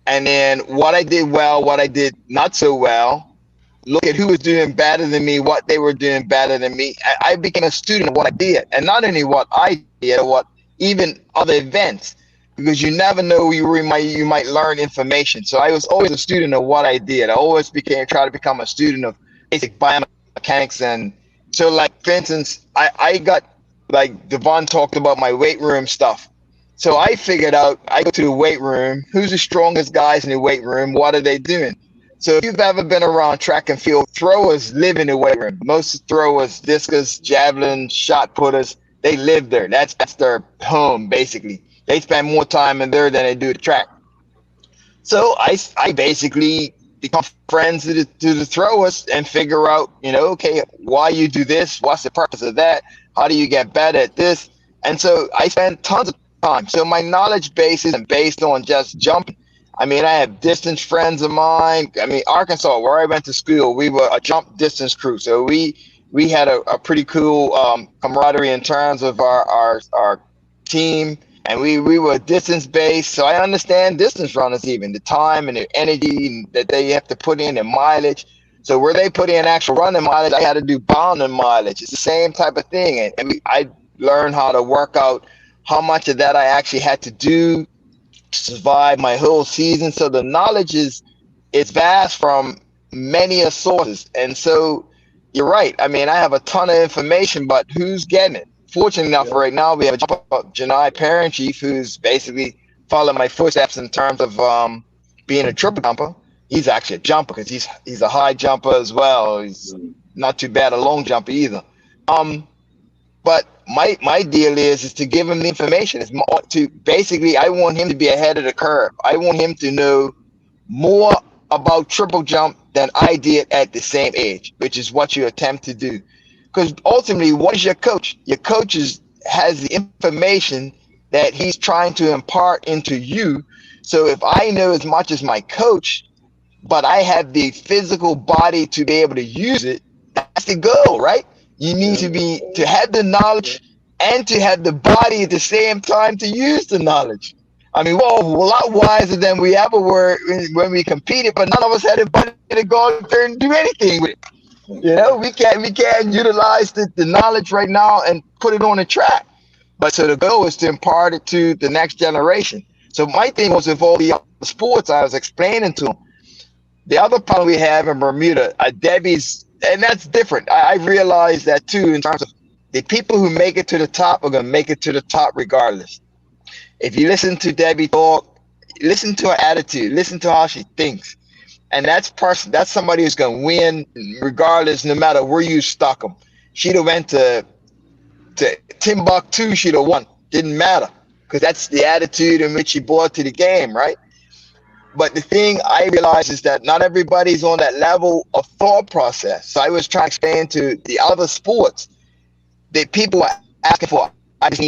and then what I did well, what I did not so well. Look at who was doing better than me, what they were doing better than me. I became a student of what I did, and not only what I did, what even other events, because you never know you might learn information. So I was always a student of what I did. I always try to become a student of basic biomechanics. And so, like, for instance, I got, like Devon talked about, my weight room stuff. So I figured out, I go to the weight room, who's the strongest guys in the weight room, what are they doing? So if you've ever been around track and field, throwers live in the weight room. Most throwers, discus, javelin, shot putters, they live there. That's their home, basically. They spend more time in there than they do at track. So I basically become friends to the throwers and figure out, okay, why you do this, what's the purpose of that, how do you get better at this? And so I spend tons of time. So my knowledge base isn't based on just jumping. I mean, I have distance friends of mine. I mean, Arkansas, where I went to school, we were a jump distance crew. So we had a pretty cool camaraderie in terms of our team, and we were distance based. So I understand distance runners, even the time and the energy that they have to put in and mileage. So where they put in actual running mileage, I had to do bounding mileage. It's the same type of thing, and I learned how to work out how much of that I actually had to do to survive my whole season. So the knowledge is vast from many sources. And so you're right. I mean, I have a ton of information, but who's getting it? Fortunately enough, right now we have a jumper, Janai Parent Chief, who's basically following my footsteps in terms of being a triple jumper. He's actually a jumper because he's a high jumper as well. He's not too bad a long jumper either. But my deal is to give him the information. It's more to basically, I want him to be ahead of the curve. I want him to know more about triple jump than I did at the same age, which is what you attempt to do. Because ultimately, what is your coach? Your coach has the information that he's trying to impart into you. So if I know as much as my coach, but I have the physical body to be able to use it, that's the goal, right? You need to have the knowledge and to have the body at the same time to use the knowledge. I mean, we're a lot wiser than we ever were when we competed, but none of us had the body to go out there and do anything with it. We can't utilize the knowledge right now and put it on a track. But so the goal is to impart it to the next generation. So my thing was with all the other sports, I was explaining to them. The other problem we have in Bermuda, Debbie's, and that's different. I realized that too in terms of the people who make it to the top are going to make it to the top regardless. If you listen to Debbie talk, listen to her attitude, listen to how she thinks. And that's somebody who's going to win regardless, no matter where you stuck them. She'd have went to Timbuktu, she'd have won. Didn't matter because that's the attitude in which she brought to the game, right? But the thing I realized is that not everybody's on that level of thought process. So I was trying to explain to the other sports that people are asking for. I just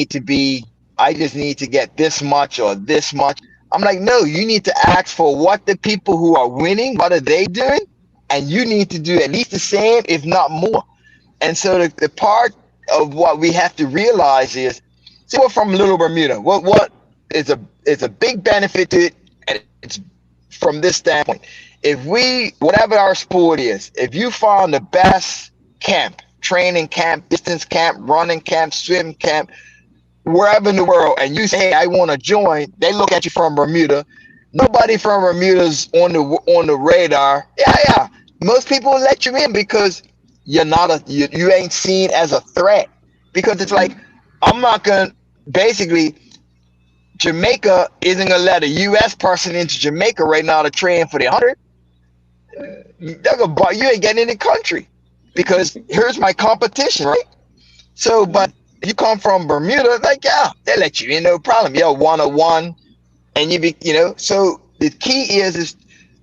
need to get this much or this much. I'm like, no, you need to ask for what the people who are winning, what are they doing? And you need to do at least the same, if not more. And so the part of what we have to realize is, see, we're from Little Bermuda. What is a big benefit to it, and it's from this standpoint. If whatever our sport is, if you find the best camp, training camp, distance camp, running camp, swim camp, wherever in the world, and you say, hey, I want to join, they look at you from Bermuda. Nobody from Bermuda's on the radar. Yeah. Most people will let you in because you ain't seen as a threat. Because it's like, I'm not gonna basically Jamaica isn't gonna let a US person into Jamaica right now to train for the 100. You ain't getting in the country because here's my competition, right? So, but you come from Bermuda, like, yeah, they let you in, no problem. You're 101, and So the key is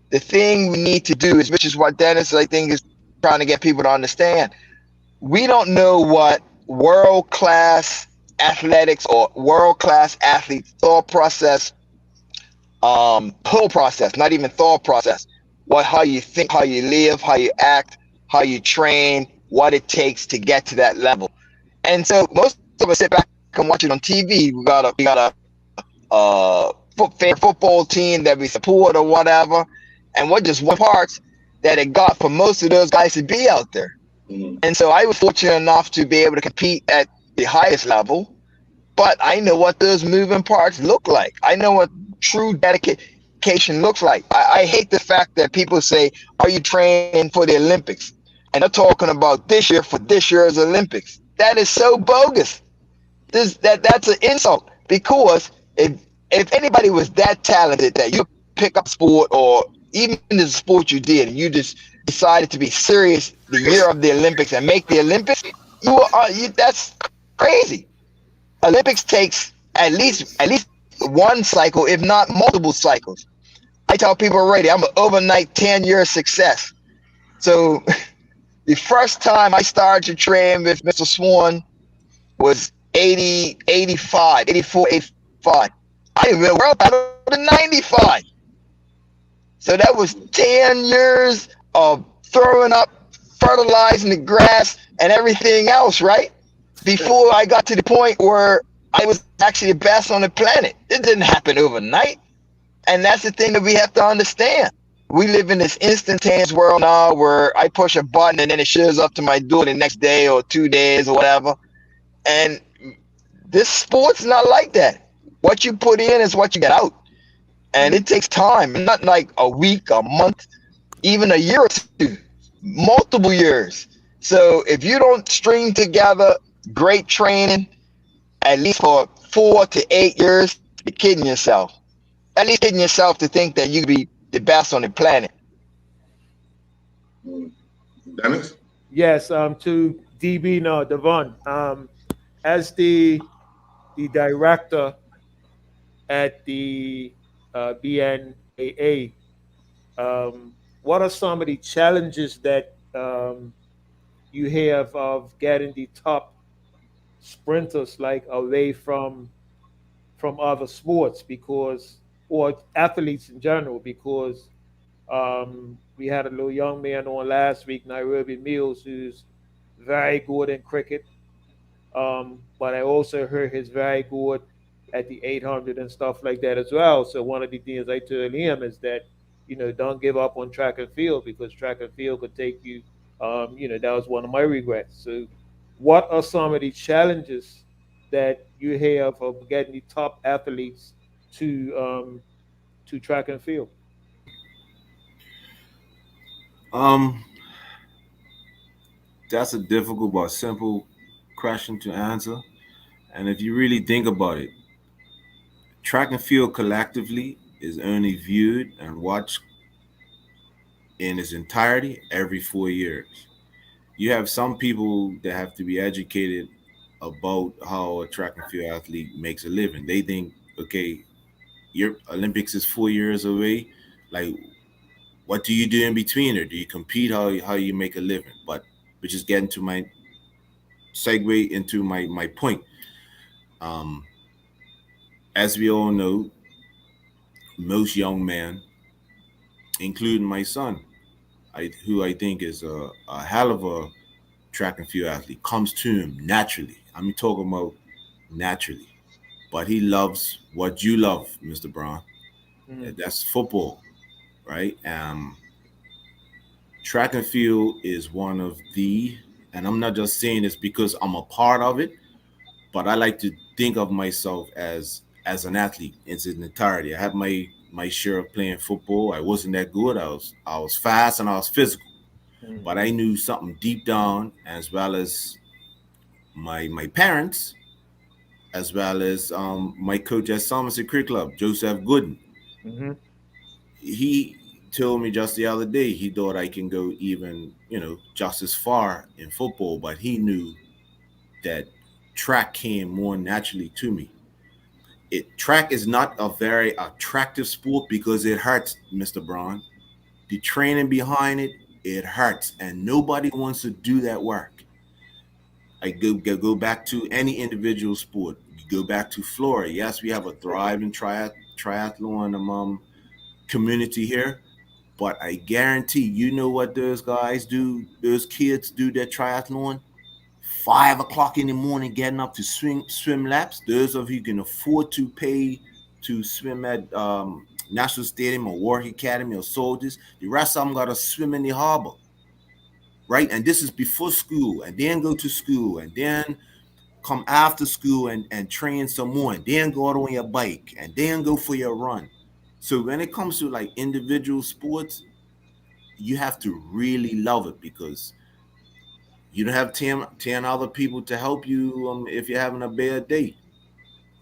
the thing we need to do is, which is what Dennis, I think, is trying to get people to understand. We don't know what world-class athletics or world-class athletes thought process, whole process, not even thought process. How you think, how you live, how you act, how you train, what it takes to get to that level. And so most of us sit back and watch it on TV. We got a favorite football team that we support or whatever, and we're just one parts that it got for most of those guys to be out there. And so I was fortunate enough to be able to compete at the highest level, but I know what those moving parts look like. I know what true dedication looks like. I hate the fact that people say, are you training for the Olympics? And they're talking about this year for this year's Olympics. That is so bogus. That's an insult, because if anybody was that talented that you pick up sport, or even the sport you did, and you just decided to be serious the year of the Olympics and make the Olympics, that's crazy. Olympics takes at least one cycle, if not multiple cycles. I tell people already, I'm an overnight 10-year success. So the first time I started to train with Mr. Swan was 84, 85. I didn't win a world title in 95. So that was 10 years of throwing up, fertilizing the grass and everything else, right? Before I got to the point where I was actually the best on the planet. It didn't happen overnight. And that's the thing that we have to understand. We live in this instantaneous world now where I push a button and then it shows up to my door the next day or 2 days or whatever. And this sport's not like that. What you put in is what you get out. And it takes time, not like a week, a month, even a year or two, multiple years. So if you don't string together great training, at least for 4 to 8 years, you're kidding yourself. At least kidding yourself to think that you could be the best on the planet. Dennis? Yes, to DB, no, Devon. As the director at the BNAA, what are some of the challenges that you have of getting the top sprinters like away from other sports, because, or athletes in general, because we had a little young man on last week, Nairobi Mills, who's very good in cricket. But I also heard he's very good at the 800 and stuff like that as well. So one of the things I told him is that, don't give up on track and field, because track and field could take you, that was one of my regrets. So what are some of the challenges that you have of getting the top athletes to track and field? Um, that's a difficult but simple question to answer. And if you really think about it, track and field collectively is only viewed and watched in its entirety every 4 years. You have some people that have to be educated about how a track and field athlete makes a living. They think, okay, your Olympics is 4 years away. Like, what do you do in between, or do you compete? How you make a living? But which is getting to my segue into my point. Um, as we all know, most young men, including my son, who I think is a hell of a track and field athlete, comes to him naturally. I'm talking about naturally, but he loves what you love, Mr. Brown. Mm-hmm. That's football, right? Track and field is one of the, and I'm not just saying this because I'm a part of it, but I like to think of myself as an athlete in its entirety. I had my share of playing football. I wasn't that good. I was fast and I was physical, but I knew something deep down, as well as my parents, as well as my coach at Somerset Cricket Club, Joseph Gooden. Mm-hmm. He told me just the other day he thought I can go even, just as far in football, but he knew that track came more naturally to me. Track is not a very attractive sport because it hurts, Mr. Braun. The training behind it, it hurts, and nobody wants to do that work. I go back to any individual sport. You go back to Florida. Yes, we have a thriving triathlon community here, but I guarantee you know what those guys do. Those kids do their triathlon 5 o'clock in the morning, getting up to swim laps. Those of you can afford to pay to swim at National Stadium or Warwick Academy or Soldiers. The rest of them got to swim in the harbor, right? And this is before school, and then go to school, and then come after school and train some more, and then go out on your bike, and then go for your run. So when it comes to like individual sports, you have to really love it because you don't have 10 other people to help you if you're having a bad day.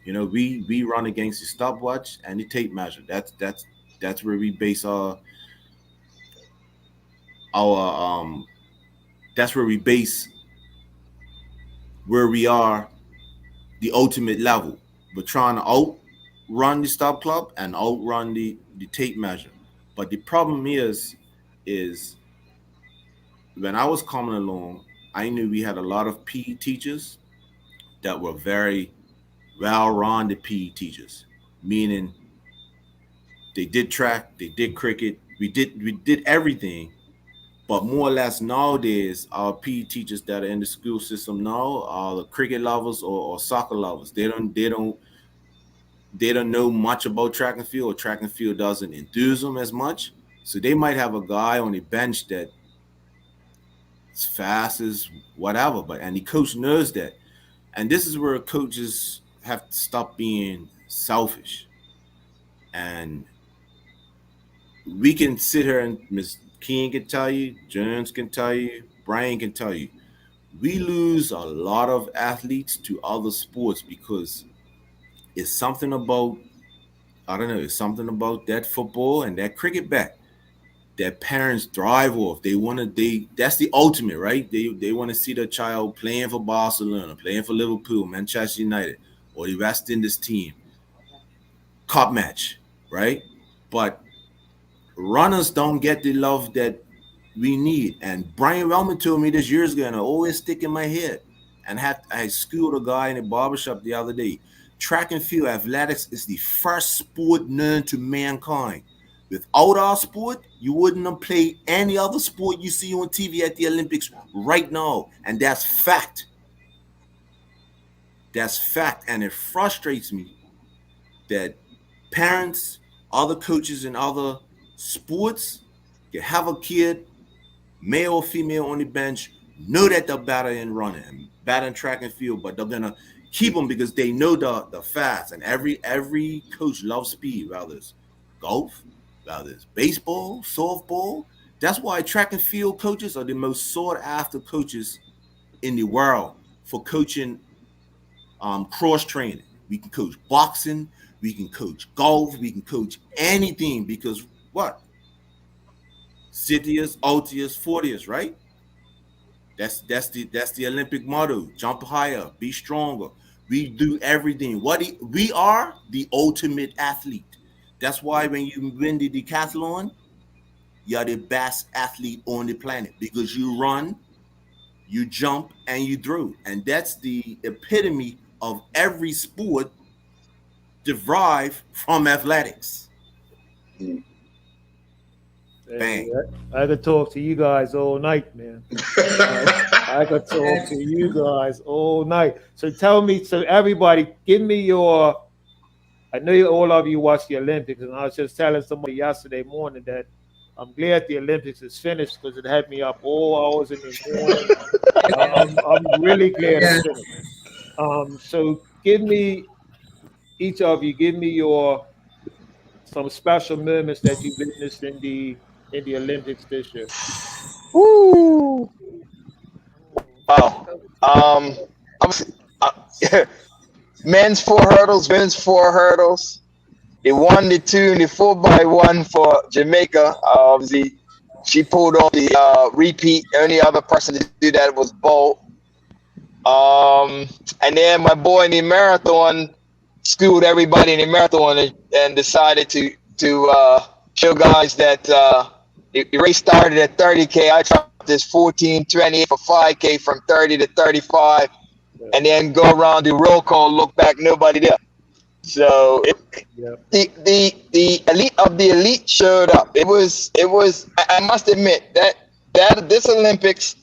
We run against the stopwatch and the tape measure. That's where we base our that's where we base where we are, the ultimate level. We're trying to outrun the stop club and outrun the tape measure. But the problem is when I was coming along, I knew we had a lot of PE teachers that were very well-rounded PE teachers, meaning they did track, they did cricket, we did everything. But more or less nowadays, our PE teachers that are in the school system now are the cricket lovers or soccer lovers. They don't know much about track and field, or track and field doesn't enthuse them as much. So they might have a guy on the bench that is fast as whatever, and the coach knows that. And this is where coaches have to stop being selfish. And we can sit here and Miss King can tell you, Jones can tell you, Brian can tell you, we lose a lot of athletes to other sports because it's something about, I don't know, it's something about that football and that cricket bat that parents thrive off. That's the ultimate, right? They want to see their child playing for Barcelona, playing for Liverpool, Manchester United, or the West Indies team, cup match, right? But runners don't get the love that we need. And Brian Wellman told me this years ago, and I always stick in my head. And I schooled a guy in a barbershop the other day. Track and field athletics is the first sport known to mankind. Without our sport, you wouldn't have played any other sport you see on TV at the Olympics right now. And that's fact. That's fact. And it frustrates me that parents, other coaches in other sports, you have a kid, male or female on the bench, know that they're better in running, better in track and field, but they're gonna keep them because they know the fast. And every coach loves speed, whether it's golf, whether it's baseball, softball. That's why track and field coaches are the most sought after coaches in the world for coaching cross training. We can coach boxing, we can coach golf, we can coach anything because what? Citius, Altius, Fortius, right? That's the Olympic motto. Jump higher, be stronger. We do everything. We are the ultimate athlete. That's why when you win the decathlon, you're the best athlete on the planet because you run, you jump, and you throw. And that's the epitome of every sport derived from athletics. Hey, Bang. I could talk to you guys all night, man. I could talk to you guys all night. So tell me, so everybody, give me your. I know all of you watch the Olympics, and I was just telling somebody yesterday morning that I'm glad the Olympics is finished because it had me up all hours in the morning. I'm really glad Yeah. it's finished. So give me each of you, give me your some special moments that you witnessed in the Olympics this year. Woo! Wow. Obviously, men's 4 hurdles, women's 4 hurdles. They won the two and the 4x1 for Jamaica. Obviously, she pulled off the repeat. The only other person to do that was Bolt. And then my boy in the marathon schooled everybody in the marathon and decided to show guys that the race started at 30K. I dropped this 14:28 for 5K from 30 to 35, and then go around the roll call, look back, nobody there. So Yeah. the elite of the elite showed up. It was. I must admit that this Olympics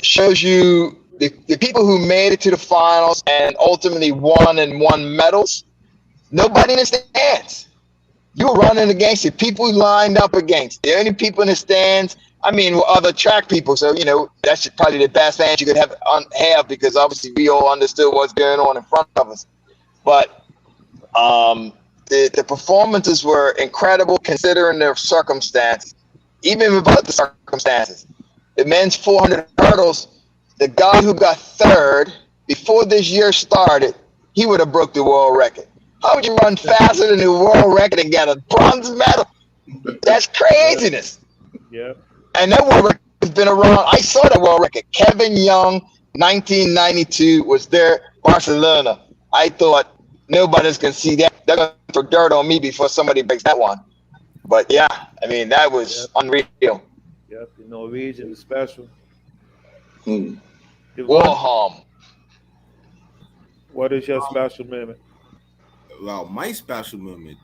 shows you the people who made it to the finals and ultimately won medals. Nobody in the stands. You were running against the people you lined up against. The only people in the stands, I mean, were other track people. So, that's probably the best fans you could have because obviously we all understood what's going on in front of us. But the performances were incredible considering their circumstances, even without the circumstances. The men's 400 hurdles, the guy who got third before this year started, he would have broke the world record. How would you run faster than the world record and get a bronze medal? That's craziness. Yeah. And that world record has been around. I saw that world record. Kevin Young, 1992, was there, Barcelona. I thought nobody's going to see that. They're going to throw dirt on me before somebody breaks that one. But yeah, I mean, that was unreal. Yep. The Norwegian is special. Hmm. Devon, Warham. what is your special moment? Well, my special moment,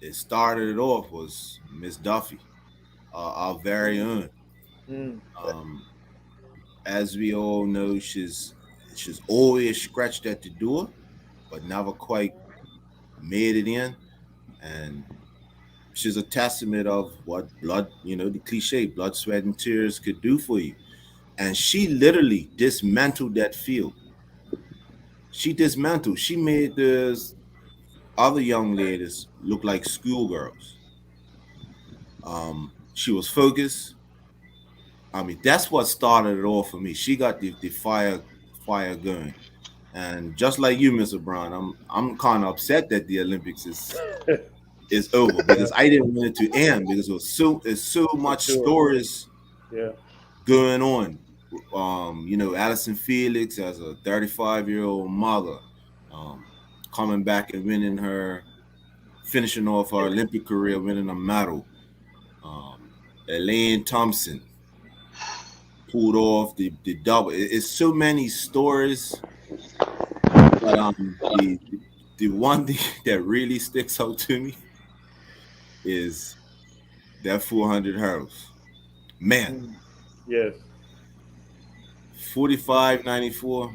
it started it off was Miss Duffy, our very own. Mm. Um, as we all know, she's always scratched at the door, but never quite made it in. And she's a testament of what blood, the cliche, blood, sweat, and tears could do for you. And she literally dismantled that field. She dismantled. She made those other young ladies look like schoolgirls. She was focused. I mean, that's what started it all for me. She got the fire going. And just like you, Mr. Brown, I'm kind of upset that the Olympics is over because I didn't want it to end because it's so For much sure. stories Yeah. going on. Allison Felix as a 35-year-old mother, um, coming back and finishing off her Olympic career, winning a medal. Elaine Thompson pulled off the double. It's so many stories, but the one thing that really sticks out to me is that 400 hurdles. Man, Mm. Yes. 45.94.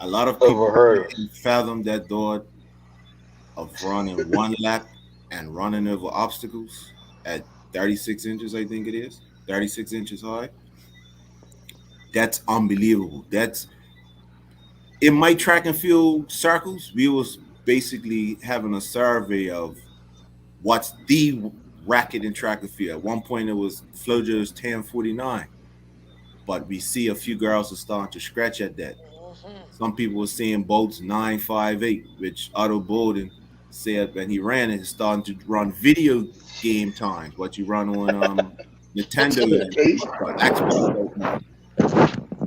A lot of Over people hurdles. can't fathom that thought of running one lap and running over obstacles at 36 inches, I think it is. 36 inches high. That's unbelievable. in my track and field circles, we was basically having a survey of what's the racket in track and field. At one point, it was Flojo's 1049, but we see a few girls are starting to scratch at that. Some people were seeing Bolt's 958, which Otto Bolden said when he ran it, he's starting to run video game times, what you run on Nintendo and Xbox right now.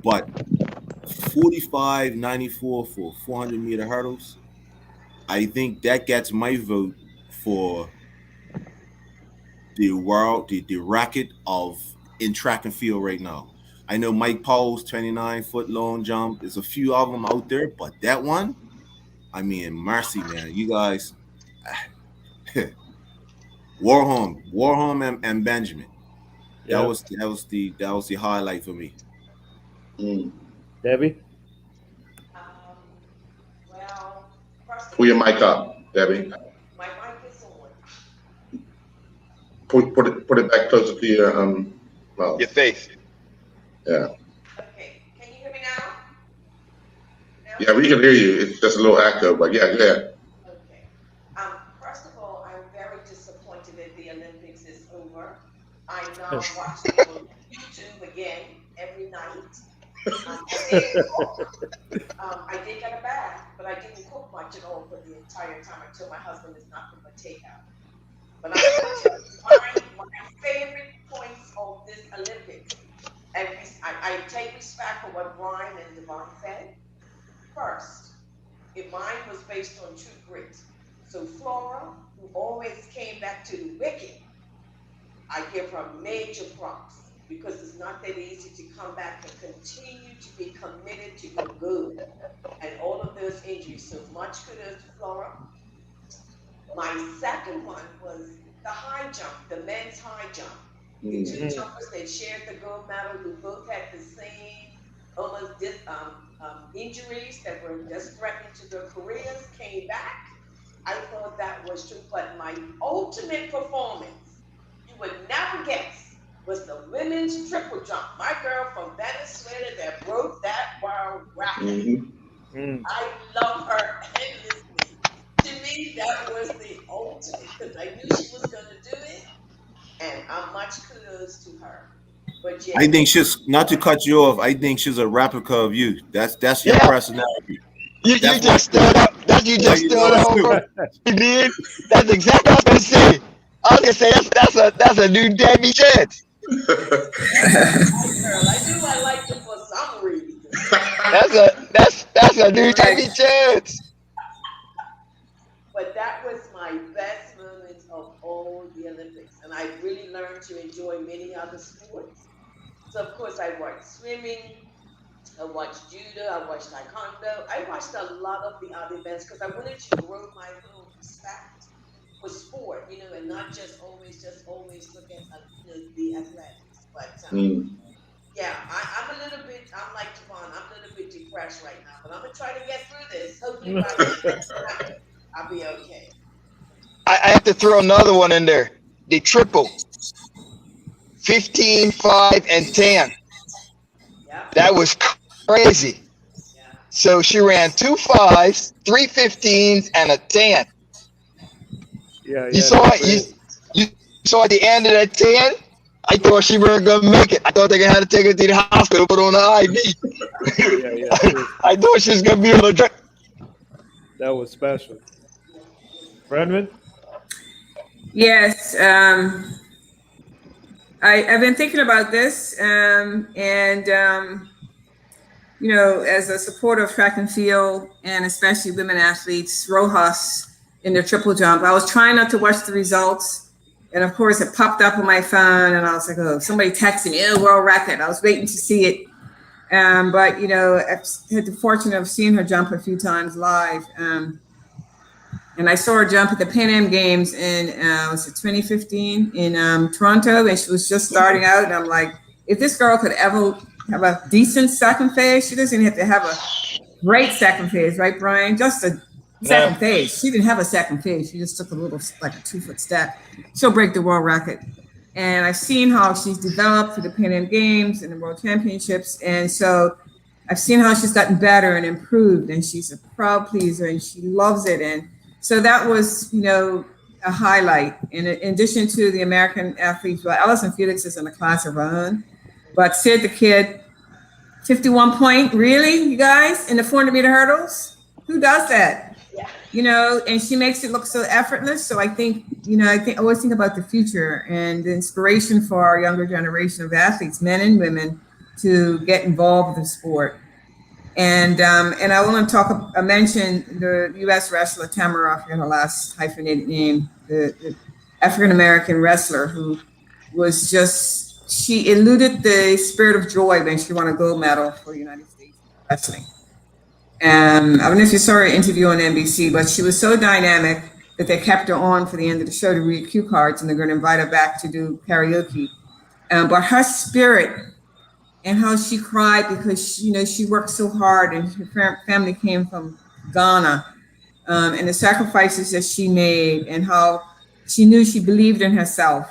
But 45.94 for 400-meter hurdles, I think that gets my vote for the racket of in track and field right now. I know Mike Powell's 29-foot long jump. There's a few of them out there, but that one, I mean, mercy, man. You guys, Warholm and Benjamin. Yeah. That was the highlight for me. Debbie? Well, first of Pull your all, mic up, Debbie. my mic is on. Put it back closer to your mouth. Your face. Yeah. Okay, can you hear me now? Yeah, we can hear you. It's just a little echo, but yeah, go ahead. Okay. First of all, I'm very disappointed that the Olympics is over. I now watch them on YouTube again every night. I did get a bath, but I didn't cook much at all for the entire time until my husband is not from a takeout. But I'm going to tell you my favorite points of this Olympics. And I take respect for what Brian and Devon said. First, mine was based on true grit. So Flora, who always came back to the wicket, I give her major props because it's not that easy to come back and continue to be committed to your good and all of those injuries. So much kudos to Flora. My second one was the high jump, the men's high jump. The two jumpers that shared the gold medal, who both had the same almost injuries that were just threatening to their careers, came back. I thought that was true, but my ultimate performance, you would never guess, was the women's triple jump. My girl from Venezuela that broke that world record. I love her endlessly. To me, that was the ultimate because I knew she was going to do it, and much kudos to her. But yeah, I think she's not to cut you off. I think she's a replica of you. That's your personality. You That's just stood up. You just stood over. You did. That's exactly what I was going to say. I was going to say that's a new Debbie Chance. girl, I knew I liked her for some reason. That's a new Debbie Chance. But that was my best moments of all the Olympics, and I really learned to enjoy many other sports. So of course I watched swimming, I watched judo, I watched taekwondo, I watched a lot of the other events because I wanted to grow my own respect for sport, and not just always look at the athletics. But yeah, I'm like Tavon, I'm a little bit depressed right now, but I'm gonna try to get through this. Hopefully by the next time, I'll be okay. I have to throw another one in there. The triple. 15, 5, and 10. Yeah. That was crazy. Yeah. So she ran 2 5s, 3 15s, and a 10. Yeah. You saw at the end of that 10? I thought she weren't going to make it. I thought they had to take her to the hospital, put on the IV. Yeah. I thought she was going to be able to drink. That was special. Brendan? Yes. I've been thinking about this, and as a supporter of track and field, and especially women athletes, Rojas in their triple jump, I was trying not to watch the results, and of course it popped up on my phone, and I was like, "Oh, somebody texted me, world record." I was waiting to see it, but I've had the fortune of seeing her jump a few times live. And I saw her jump at the Pan Am Games in, was it 2015 in Toronto, and she was just starting out. And I'm like, if this girl could ever have a decent second phase, she doesn't have to have a great second phase, right, Brian? Just a second phase. She didn't have a second phase. She just took a little, like a 2-foot step. She'll break the world record. And I've seen how she's developed for the Pan Am Games and the World Championships. And so I've seen how she's gotten better and improved, and she's a crowd pleaser, and she loves it. And so that was, a highlight. In addition to the American athletes, well, Allison Felix is in a class of her own, but Sid the Kid, 51 point, really, you guys, in the 400-meter hurdles? Who does that? Yeah. And she makes it look so effortless. So I think, I always think about the future and the inspiration for our younger generation of athletes, men and women, to get involved with the sport. And I want to mention the U.S. wrestler Tamara, I forget her last hyphenated name, the African-American wrestler who was she eluded the spirit of joy when she won a gold medal for the United States in wrestling. I don't know if you saw her interview on NBC, but she was so dynamic that they kept her on for the end of the show to read cue cards, and they're going to invite her back to do karaoke. But her spirit and how she cried because, she worked so hard, and her family came from Ghana, and the sacrifices that she made, and how she knew she believed in herself.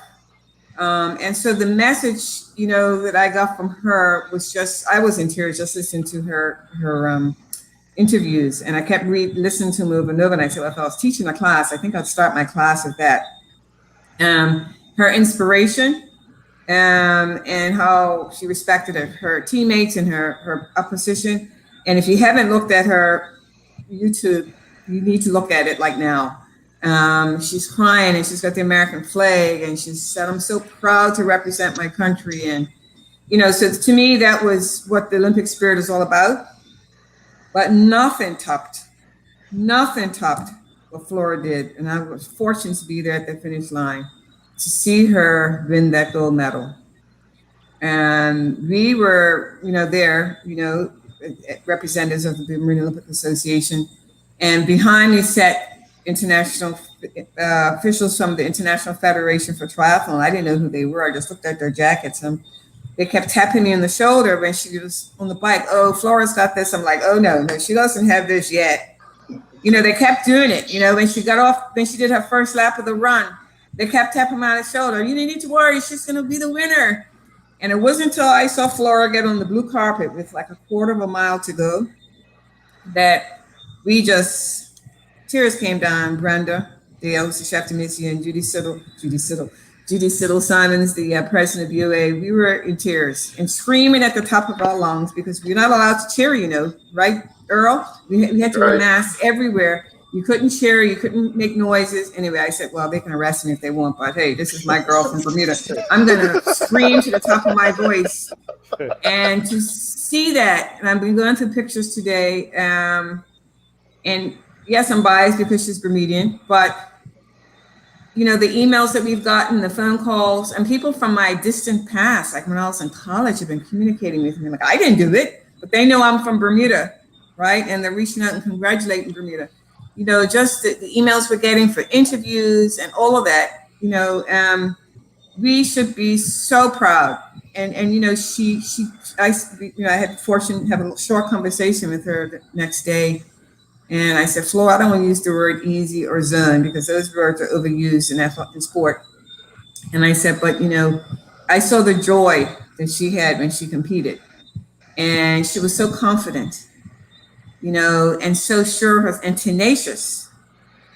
And so the message, that I got from her was I was in tears just listening to her interviews, and I kept listening to them over and over. And I said, well, if I was teaching a class, I think I'd start my class with that. Her inspiration, and how she respected her teammates and her opposition. And if you haven't looked at her YouTube, you need to look at it like now. She's crying, and she's got the American flag, and she said, I'm so proud to represent my country. And, so to me, that was what the Olympic spirit is all about. But nothing topped what Flora did. And I was fortunate to be there at the finish line to see her win that gold medal. And we were, there, representatives of the Marine Olympic Association. And behind me sat international officials from the International Federation for Triathlon. I didn't know who they were. I just looked at their jackets. And they kept tapping me on the shoulder when she was on the bike. Oh, Flora's got this. I'm like, oh, no, she doesn't have this yet. They kept doing it. When she got off, when she did her first lap of the run, they kept tapping me on the shoulder. You don't need to worry. She's going to be the winner. And it wasn't until I saw Flora get on the blue carpet with like a quarter of a mile to go that tears came down. Brenda, the elder chef de mission, and Judy Siddle Simons, the president of UA, we were in tears and screaming at the top of our lungs because we're not allowed to cheer, right, Earl? We had to wear masks everywhere. You couldn't cheer, you couldn't make noises. Anyway, I said, well, they can arrest me if they want, but hey, this is my girl from Bermuda. I'm gonna scream to the top of my voice. And to see that, and I've been going through pictures today, and yes, I'm biased because she's Bermudian, but the emails that we've gotten, the phone calls, and people from my distant past, like when I was in college, have been communicating with me. Like, I didn't do it, but they know I'm from Bermuda, right? And they're reaching out and congratulating Bermuda. Just the emails we're getting for interviews and all of that, we should be so proud. And I had the fortune to have a short conversation with her the next day. And I said, Flo, I don't want to use the word easy or zone because those words are overused in sport. And I said, but, I saw the joy that she had when she competed. And she was so confident, and so sure and tenacious,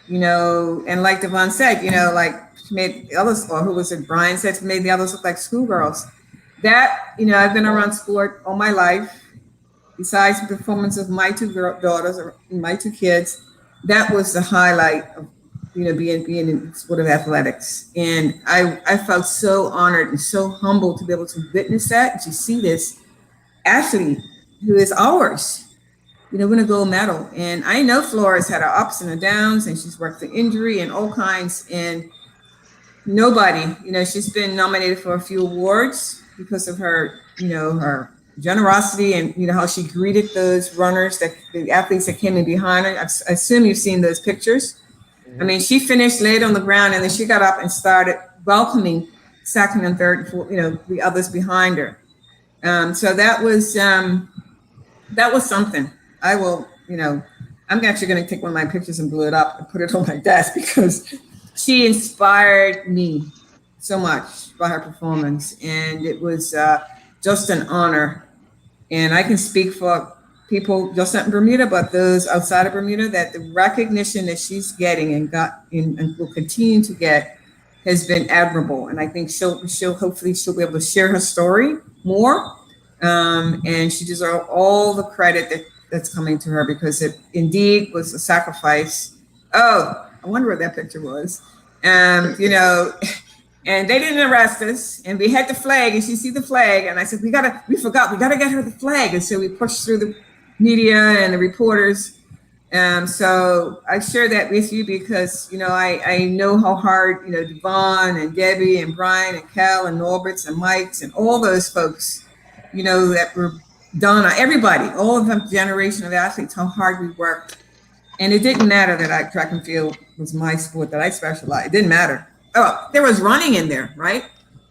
and like Devon said, like she made the others, or who was it? Brian said, she made the others look like schoolgirls. That, I've been around sport all my life. Besides the performance of my two daughters or my two kids, that was the highlight of, being in sport of athletics. And I felt so honored and so humbled to be able to witness that and to see this athlete who is ours, win a gold medal. And I know Flora's had her ups and her downs, and she's worked through injury and all kinds. And nobody, she's been nominated for a few awards because of her, her generosity and how she greeted those runners, the athletes that came in behind her. I assume you've seen those pictures. I mean, she finished laid on the ground, and then she got up and started welcoming second and third, the others behind her. So that was something. I will, I'm actually going to take one of my pictures and glue it up and put it on my desk because she inspired me so much by her performance, and it was just an honor And I can speak for people just not in Bermuda, but those outside of Bermuda, that the recognition that she's getting and will continue to get has been admirable. And I think she'll hopefully she'll be able to share her story more. And she deserves all the credit that's coming to her, because it indeed was a sacrifice. Oh, I wonder what that picture was. You know, and they didn't arrest us, and we had the flag, and she see the flag, and I said, we gotta get her the flag. And so we pushed through the media and the reporters. So I share that with you because, you know, I know how hard, you know, Devon and Debbie and Brian and Cal and Norberts and Mike's and all those folks, you know, that were Donna, everybody, all of them generation of athletes, how hard we worked. And it didn't matter that track and field was my sport that I specialized. It didn't matter. Oh, there was running in there, right?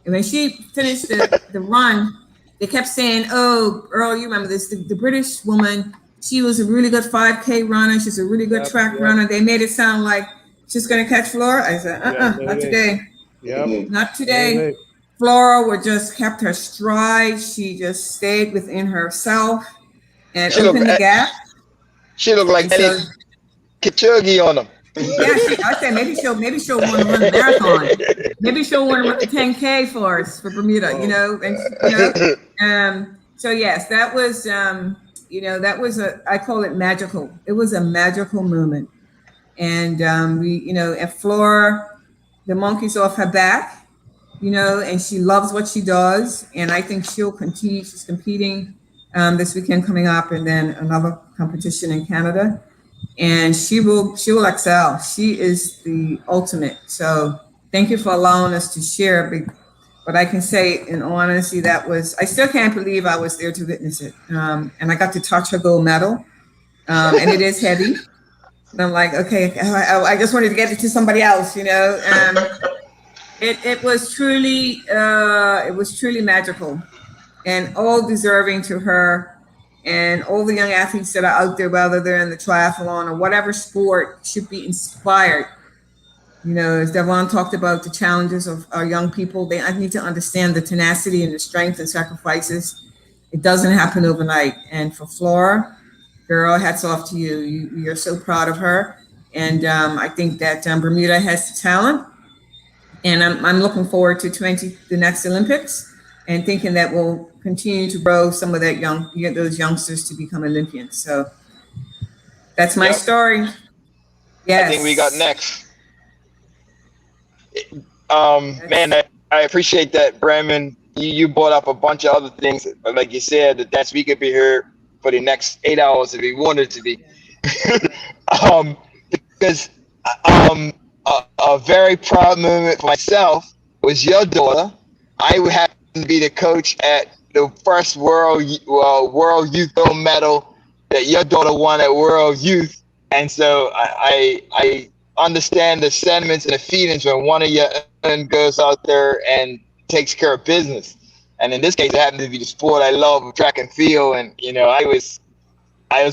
And when she finished the run, they kept saying, oh, Earl, you remember this, the British woman, she was a really good 5K runner. She's a really good track runner. They made it sound like she's going to catch Flora. I said, not today. Not today. Flora would just kept her stride. She just stayed within herself and opened the gap. She looked like Kipchoge on them. Yeah, I said maybe she'll want to run a marathon. Maybe she'll want to run the 10K for us for Bermuda, you know. And you know, so yes, that was you know, that was I call it magical. It was a magical moment, and we, you know, at Flora, the monkey's off her back, you know, and she loves what she does, and I think she'll continue. She's competing this weekend coming up, and then another competition in Canada. And she will excel. She is the ultimate. So thank you for allowing us to share. But I can say in honesty, I still can't believe I was there to witness it. And I got to touch her gold medal. And it is heavy. And I'm like, okay, I just wanted to get it to somebody else, you know. It was truly magical, and all deserving to her. And all the young athletes that are out there, whether they're in the triathlon or whatever sport, should be inspired. You know, as Devon talked about the challenges of our young people, they need to understand the tenacity and the strength and sacrifices. It doesn't happen overnight. And for Flora, girl, hats off to you. You're so proud of her. And I think that Bermuda has the talent. And I'm looking forward to the next Olympics, and thinking that we'll continue to grow some of those youngsters to become Olympians. So that's my story. Yes. I think we got next. Man, I appreciate that, Bremen. You brought up a bunch of other things, but like you said, that we could be here for the next 8 hours if we wanted to be. Because a very proud moment for myself was your daughter. I would have to be the coach at the first World Youth Gold Medal that your daughter won at World Youth, and so I understand the sentiments and the feelings when one of your own goes out there and takes care of business. And in this case, it happened to be the sport I love, track and field, and you know, I was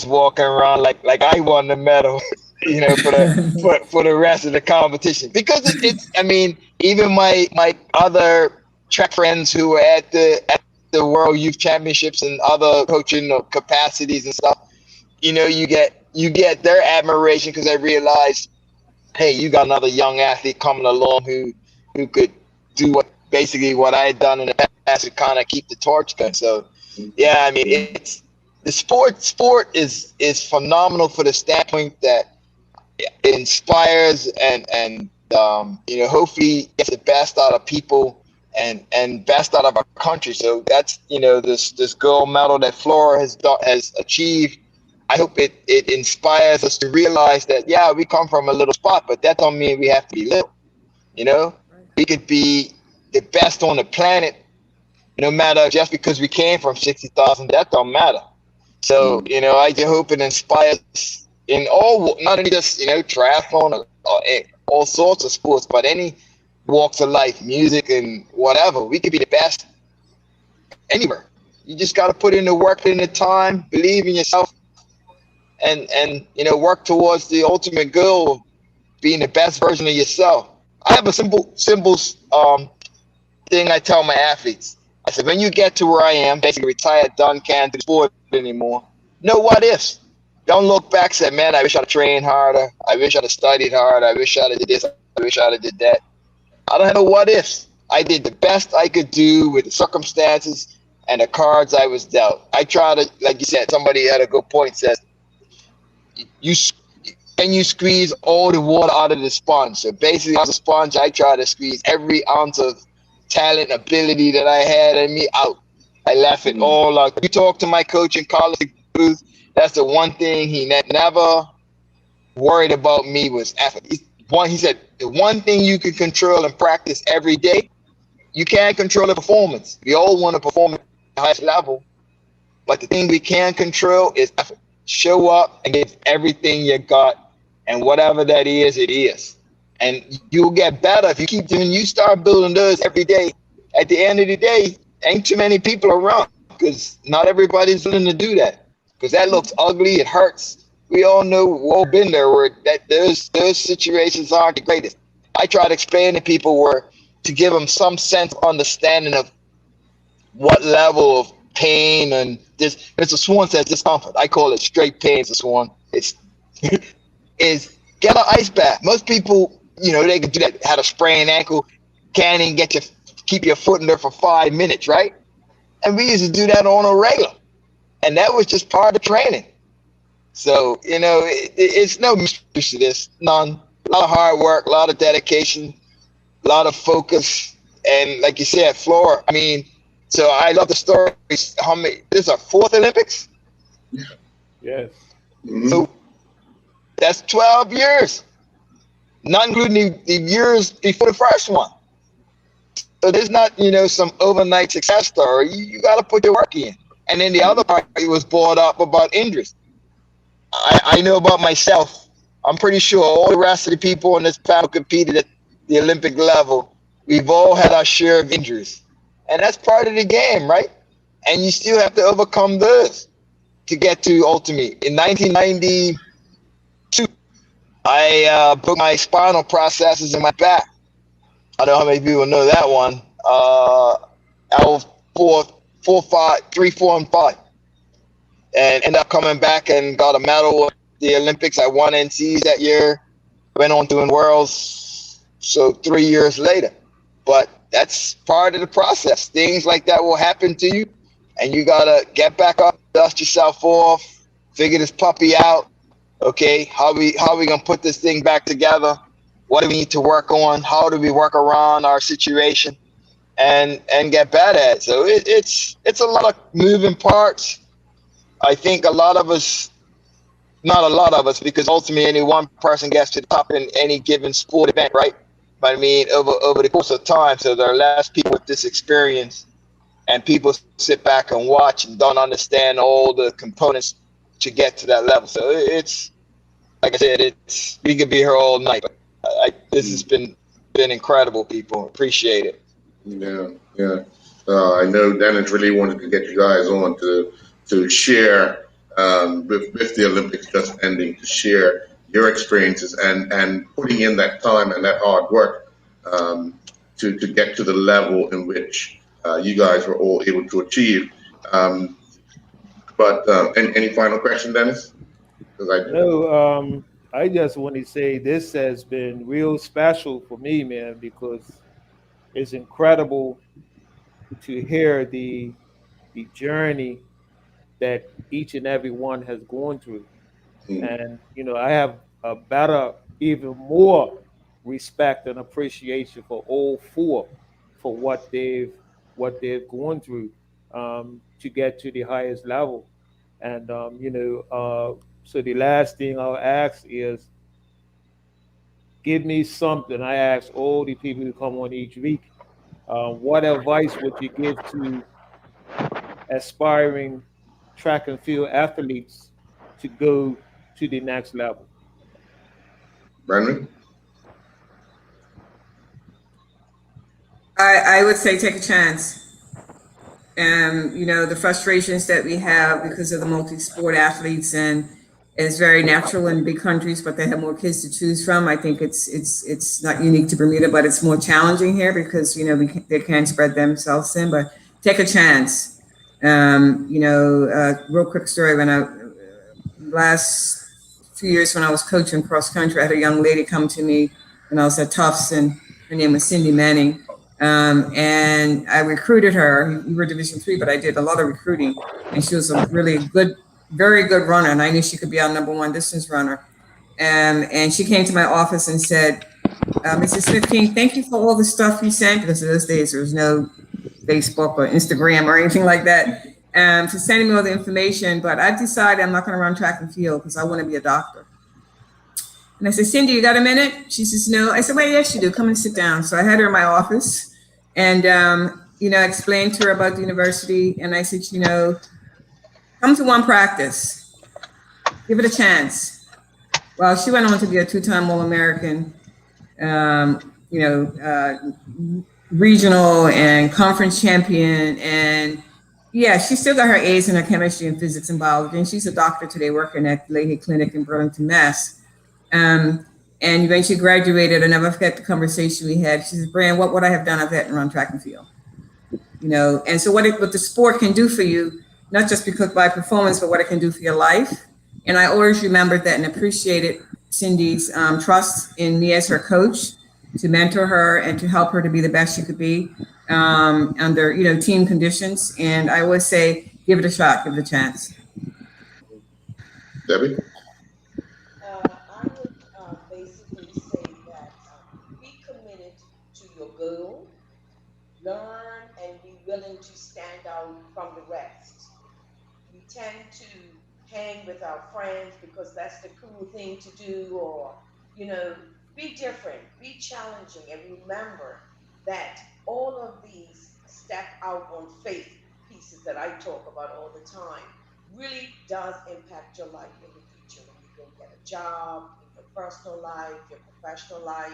walking around like I won the medal, you know, for the rest of the competition, because it's I mean, even my other track friends who were at the World Youth Championships and other coaching capacities and stuff, you know, you get their admiration because they realize, hey, you got another young athlete coming along who could do what I had done in the past to kind of keep the torch going. So yeah, I mean, it's the sport is phenomenal for the standpoint that it inspires and you know, hopefully gets the best out of people and best out of our country. So that's, you know, this gold medal that Flora has achieved. I hope it inspires us to realize that, yeah, we come from a little spot, but that don't mean we have to be little. You know, we could be the best on the planet, no matter, just because we came from 60,000, that don't matter. So, you know, I just hope it inspires in all, not only just, you know, triathlon or all sorts of sports, but any walks of life, music and whatever. We could be the best anywhere. You just got to put in the work, in the time, believe in yourself, and you know, work towards the ultimate goal of being the best version of yourself. I have a simple thing I tell my athletes. I said, when you get to where I am, basically retired, done, can't do sport anymore, no what ifs. Don't look back, say, man, I wish I'd have trained harder. I wish I'd have studied hard. I wish I'd have did this. I wish I'd have did that. I don't have no what ifs. I did the best I could do with the circumstances and the cards I was dealt. I try to, like you said, somebody had a good point, says, you can you squeeze all the water out of the sponge? So basically, as a sponge, I try to squeeze every ounce of talent, ability that I had in me out. I left it all out. You talk to my coach in college, Booth, that's the one thing he never worried about me was effort. He said, the one thing you can control and practice every day, you can't control the performance. We all want to perform at the highest level, but the thing we can control is effort. Show up and give everything you got, and whatever that is, it is. And you'll get better if you keep doing. You start building those every day. At the end of the day, ain't too many people around because not everybody's willing to do that. Because that looks ugly. It hurts. We all know. We've all been there where that those situations aren't the greatest. I try to explain to people where to give them some sense of understanding of what level of pain and this. Mr. Swan says discomfort. I call it straight pain, Mr. Swan. It's is get an ice bath. Most people, they can do that. Had a sprained ankle, can't even keep your foot in there for 5 minutes, right? And we used to do that on a regular, and that was just part of training. So it's no mystery to this. None. A lot of hard work, a lot of dedication, a lot of focus, and like you said, Flora. I mean, so I love the stories. How many? This is our 4th Olympics. Yes. Mm-hmm. So that's 12 years, not including the years before the first one. So there's not, some overnight success story. You got to put your work in. And then the other part was brought up about injuries. I know about myself. I'm pretty sure all the rest of the people on this panel competed at the Olympic level. We've all had our share of injuries. And that's part of the game, right? And you still have to overcome those to get to ultimate. In 1992, I broke my spinal processes in my back. I don't know how many people know that one. I was 3, 4, and 5. And ended up coming back and got a medal at the Olympics. I won NCs that year. Went on doing Worlds. So 3 years later. But that's part of the process. Things like that will happen to you. And you got to get back up, dust yourself off, figure this puppy out. Okay, how we going to put this thing back together? What do we need to work on? How do we work around our situation and get better at it? So it's a lot of moving parts. I think a lot of us, not a lot of us, because ultimately any one person gets to the top in any given sport event, right? But I mean, over the course of time, so there are less people with this experience, and people sit back and watch and don't understand all the components to get to that level. So it's, like I said, we could be here all night. But this has been incredible, people. Appreciate it. Yeah. I know Dennis really wanted to get you guys on to share with the Olympics just ending, to share your experiences and putting in that time and that hard work to get to the level in which you guys were all able to achieve. But any final question, Dennis? No, I just want to say this has been real special for me, man, because it's incredible to hear the journey that each and every one has gone through. And I have a better, even more respect and appreciation for all 4 for what they've gone through to get to the highest level. And so the last thing I'll ask is, give me something. I ask all the people who come on each week, what advice would you give to aspiring track and field athletes to go to the next level? Brandon? I would say take a chance. And the frustrations that we have because of the multi-sport athletes, and it's very natural in big countries, but they have more kids to choose from. I think it's not unique to Bermuda, but it's more challenging here because they can spread themselves in. But take a chance. Real quick story. When I last few years when I was coaching cross country, I had a young lady come to me when I was at Tufts, and her name was Cindy Manning. And I recruited her. We were Division III, but I did a lot of recruiting, and she was a really good, very good runner, and I knew she could be our #1 distance runner. And she came to my office and said, Mrs. Smith King, thank you for all the stuff you sent, because in those days there was no Facebook or Instagram or anything like that, for sending me all the information. But I decided I'm not going to run track and field because I want to be a doctor. And I said, Cindy, you got a minute? She says, no. I said, well, yes, you do. Come and sit down. So I had her in my office and, explained to her about the university. And I said, come to one practice. Give it a chance. Well, she went on to be a 2-time All-American, regional and conference champion. And yeah, she still got her A's in her chemistry and physics and biology. And she's a doctor today working at Leahy Clinic in Burlington, Mass. And when she graduated, I never forget the conversation we had. She said, Brian, what would I have done if I hadn't run track and field? And so what the sport can do for you, not just because by performance, but what it can do for your life. And I always remembered that and appreciated Cindy's trust in me as her coach, to mentor her and to help her to be the best she could be under, team conditions. And I always say, give it a shot, give it a chance. Debbie? I would basically say that be committed to your goal, learn and be willing to stand out from the rest. We tend to hang with our friends because that's the cool thing to do, or, be different, be challenging, and remember that all of these step out on faith pieces that I talk about all the time really does impact your life in the future when you go get a job, in your personal life, your professional life.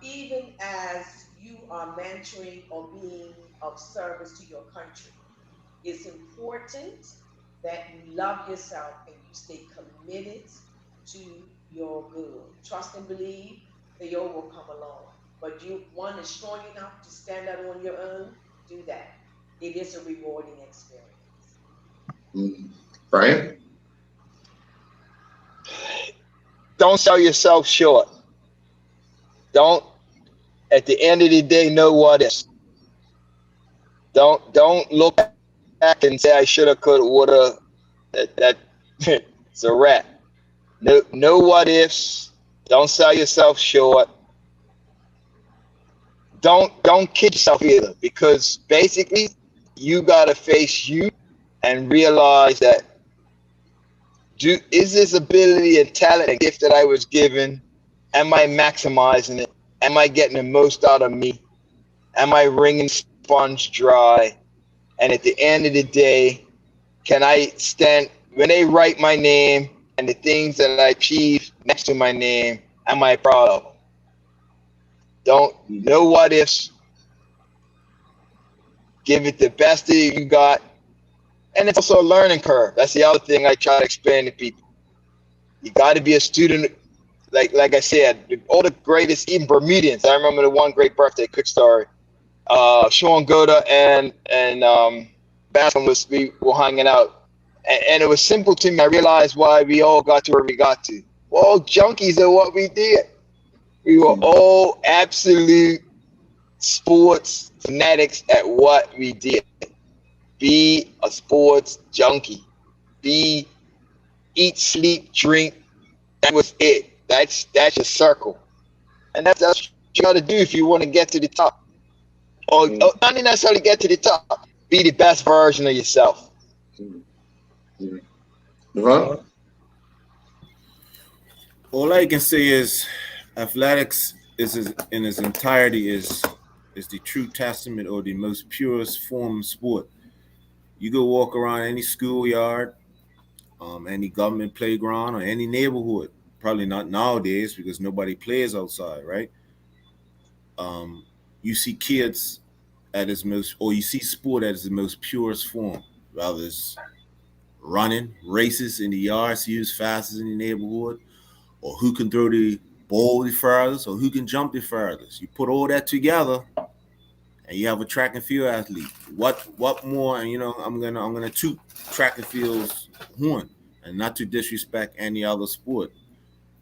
Even as you are mentoring or being of service to your country, it's important that you love yourself and you stay committed to your goal. Trust and believe the yo will come along. But you one is strong enough to stand out on your own, do that. It is a rewarding experience. Brian? Don't sell yourself short. Don't, at the end of the day, know what is. Don't look back and say I shoulda, coulda, woulda. That it's a wrap. Know what ifs. Don't sell yourself short. Don't kid yourself either, because basically you gotta face you and realize that is this ability and talent and gift that I was given, am I maximizing it? Am I getting the most out of me? Am I wringing sponge dry? And at the end of the day, can I stand when they write my name and the things that I achieve next to my name, am I proud of them? Don't know what ifs. Give it the best that you got. And it's also a learning curve. That's the other thing I try to explain to people. You got to be a student. Like I said, all the greatest, even Bermudians. I remember the one great birthday, quick story. Sean Goda and Bascom we were hanging out. And it was simple to me. I realized why we all got to where we got to. We're all junkies at what we did. We were all absolute sports fanatics at what we did. Be a sports junkie. Eat, sleep, drink. That was it. That's your circle. And that's what you got to do if you want to get to the top. Or not necessarily get to the top. Be the best version of yourself. All I can say is athletics in its entirety is the true testament or the most purest form of sport. You go walk around any schoolyard, any government playground, or any neighborhood. Probably not nowadays because nobody plays outside, right? You see kids at its most, or you see sport at its most purest form. Rather it's running, races in the yard, see who's fastest in the neighborhood, or who can throw the ball the farthest, or who can jump the farthest. You put all that together, and you have a track and field athlete. What more? And I'm gonna toot track and field's horn, and not to disrespect any other sport,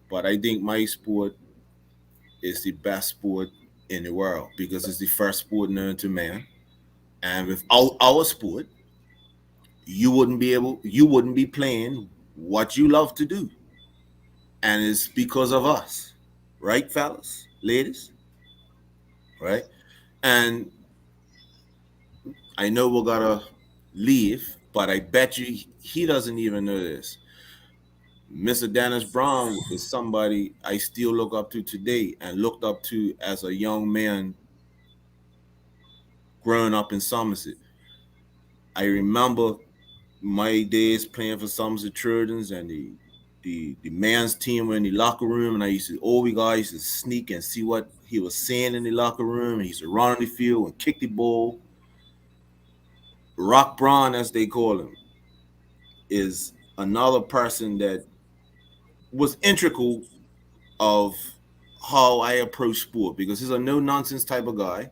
but I think my sport is the best sport in the world because it's the first sport known to man. And without our sport, you wouldn't be playing what you love to do. And it's because of us. Right, fellas? Ladies? Right? And I know we're gonna leave, but I bet you he doesn't even know this. Mr. Dennis Brown is somebody I still look up to today and looked up to as a young man growing up in Somerset. I remember my days playing for Somerset Trojans, and the men's team were in the locker room, and I used to all we guys used to sneak and see what he was saying in the locker room, and he used to run on the field and kick the ball. Rock Braun, as they call him, is another person that was integral of how I approach sport because he's a no nonsense type of guy,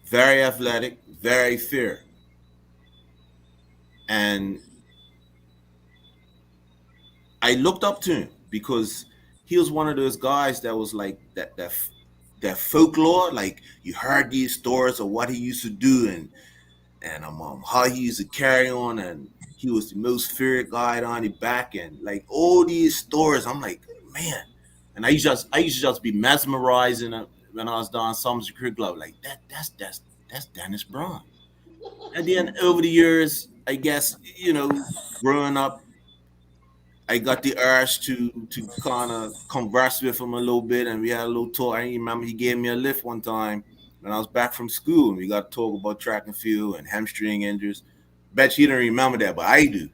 very athletic, very fair, and I looked up to him because he was one of those guys that was like that folklore, like you heard these stories of what he used to do and how he used to carry on, and he was the most feared guy on the back, and like all these stories. I'm like, man, and I used to just be mesmerizing when I was down some security club, like that's Dennis Braun. And then over the years, I guess growing up, I got the urge to kind of converse with him a little bit, and we had a little talk. I remember he gave me a lift one time when I was back from school, and we got to talk about track and field and hamstring injuries. Bet you don't remember that, but I do.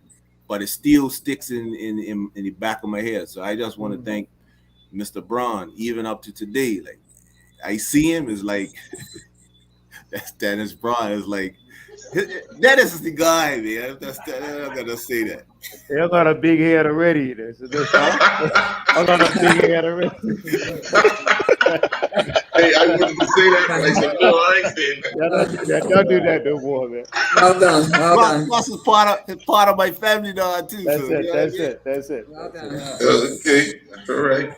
But it still sticks in the back of my head. So I just want to thank Mr. Braun, even up to today. Like I see him is like that's Dennis Braun. Is like Dennis is the guy, man. I'm gonna say that. I got a big head already. I got a big head already. Hey, I wanted to say that, but I said, no, I ain't saying that. Don't do that no more, man. Well done. Well done. Plus is part of my family now too. That's so, it. you know That's what I mean? it. That's it. Well done. Okay, all right.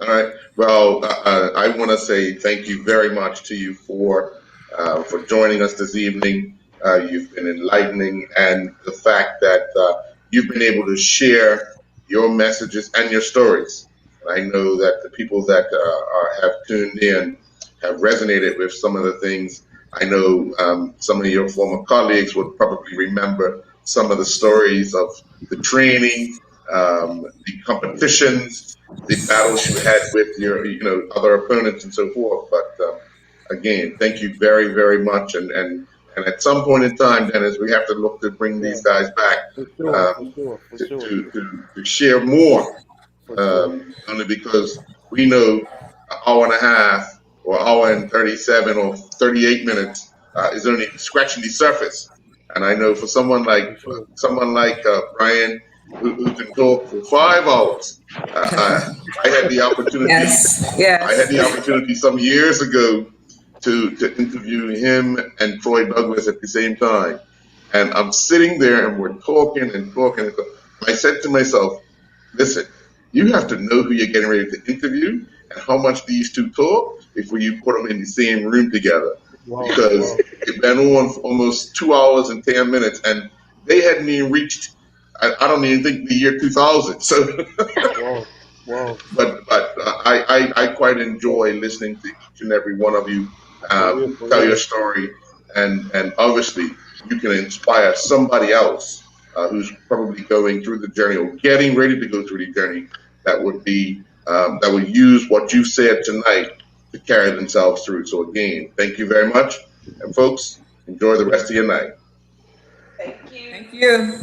All right. Well, I want to say thank you very much to you for joining us this evening. You've been enlightening, and the fact that you've been able to share your messages and your stories. And I know that the people that have tuned in have resonated with some of the things. I know some of your former colleagues would probably remember some of the stories of the training, the competitions, the battles you had with your, other opponents and so forth. But again, thank you very, very much. And at some point in time, Dennis, we have to look to bring Yeah, these guys back for sure, for sure, for to, sure, to, to, to share more, for sure. only because we know an hour and a half or hour and 37 or 38 minutes is only scratching the surface. And I know for For sure. someone like Brian, who can talk for 5 hours, I had the opportunity. Yes. I had the Yes. opportunity some years ago to interview him and Troy Douglas at the same time. And I'm sitting there and we're talking and talking. And I said to myself, listen, you have to know who you're getting ready to interview and how much these two talk before you put them in the same room together. Wow, Because wow, it went on for almost 2 hours and 10 minutes and they hadn't even reached, I don't even think the year 2000. So wow, wow. but I quite enjoy listening to each and every one of you For real, for tell your real. story, and obviously you can inspire somebody else who's probably going through the journey or getting ready to go through the journey that would use what you said tonight to carry themselves through. So again, thank you very much, and folks, enjoy the rest of your night. Thank you.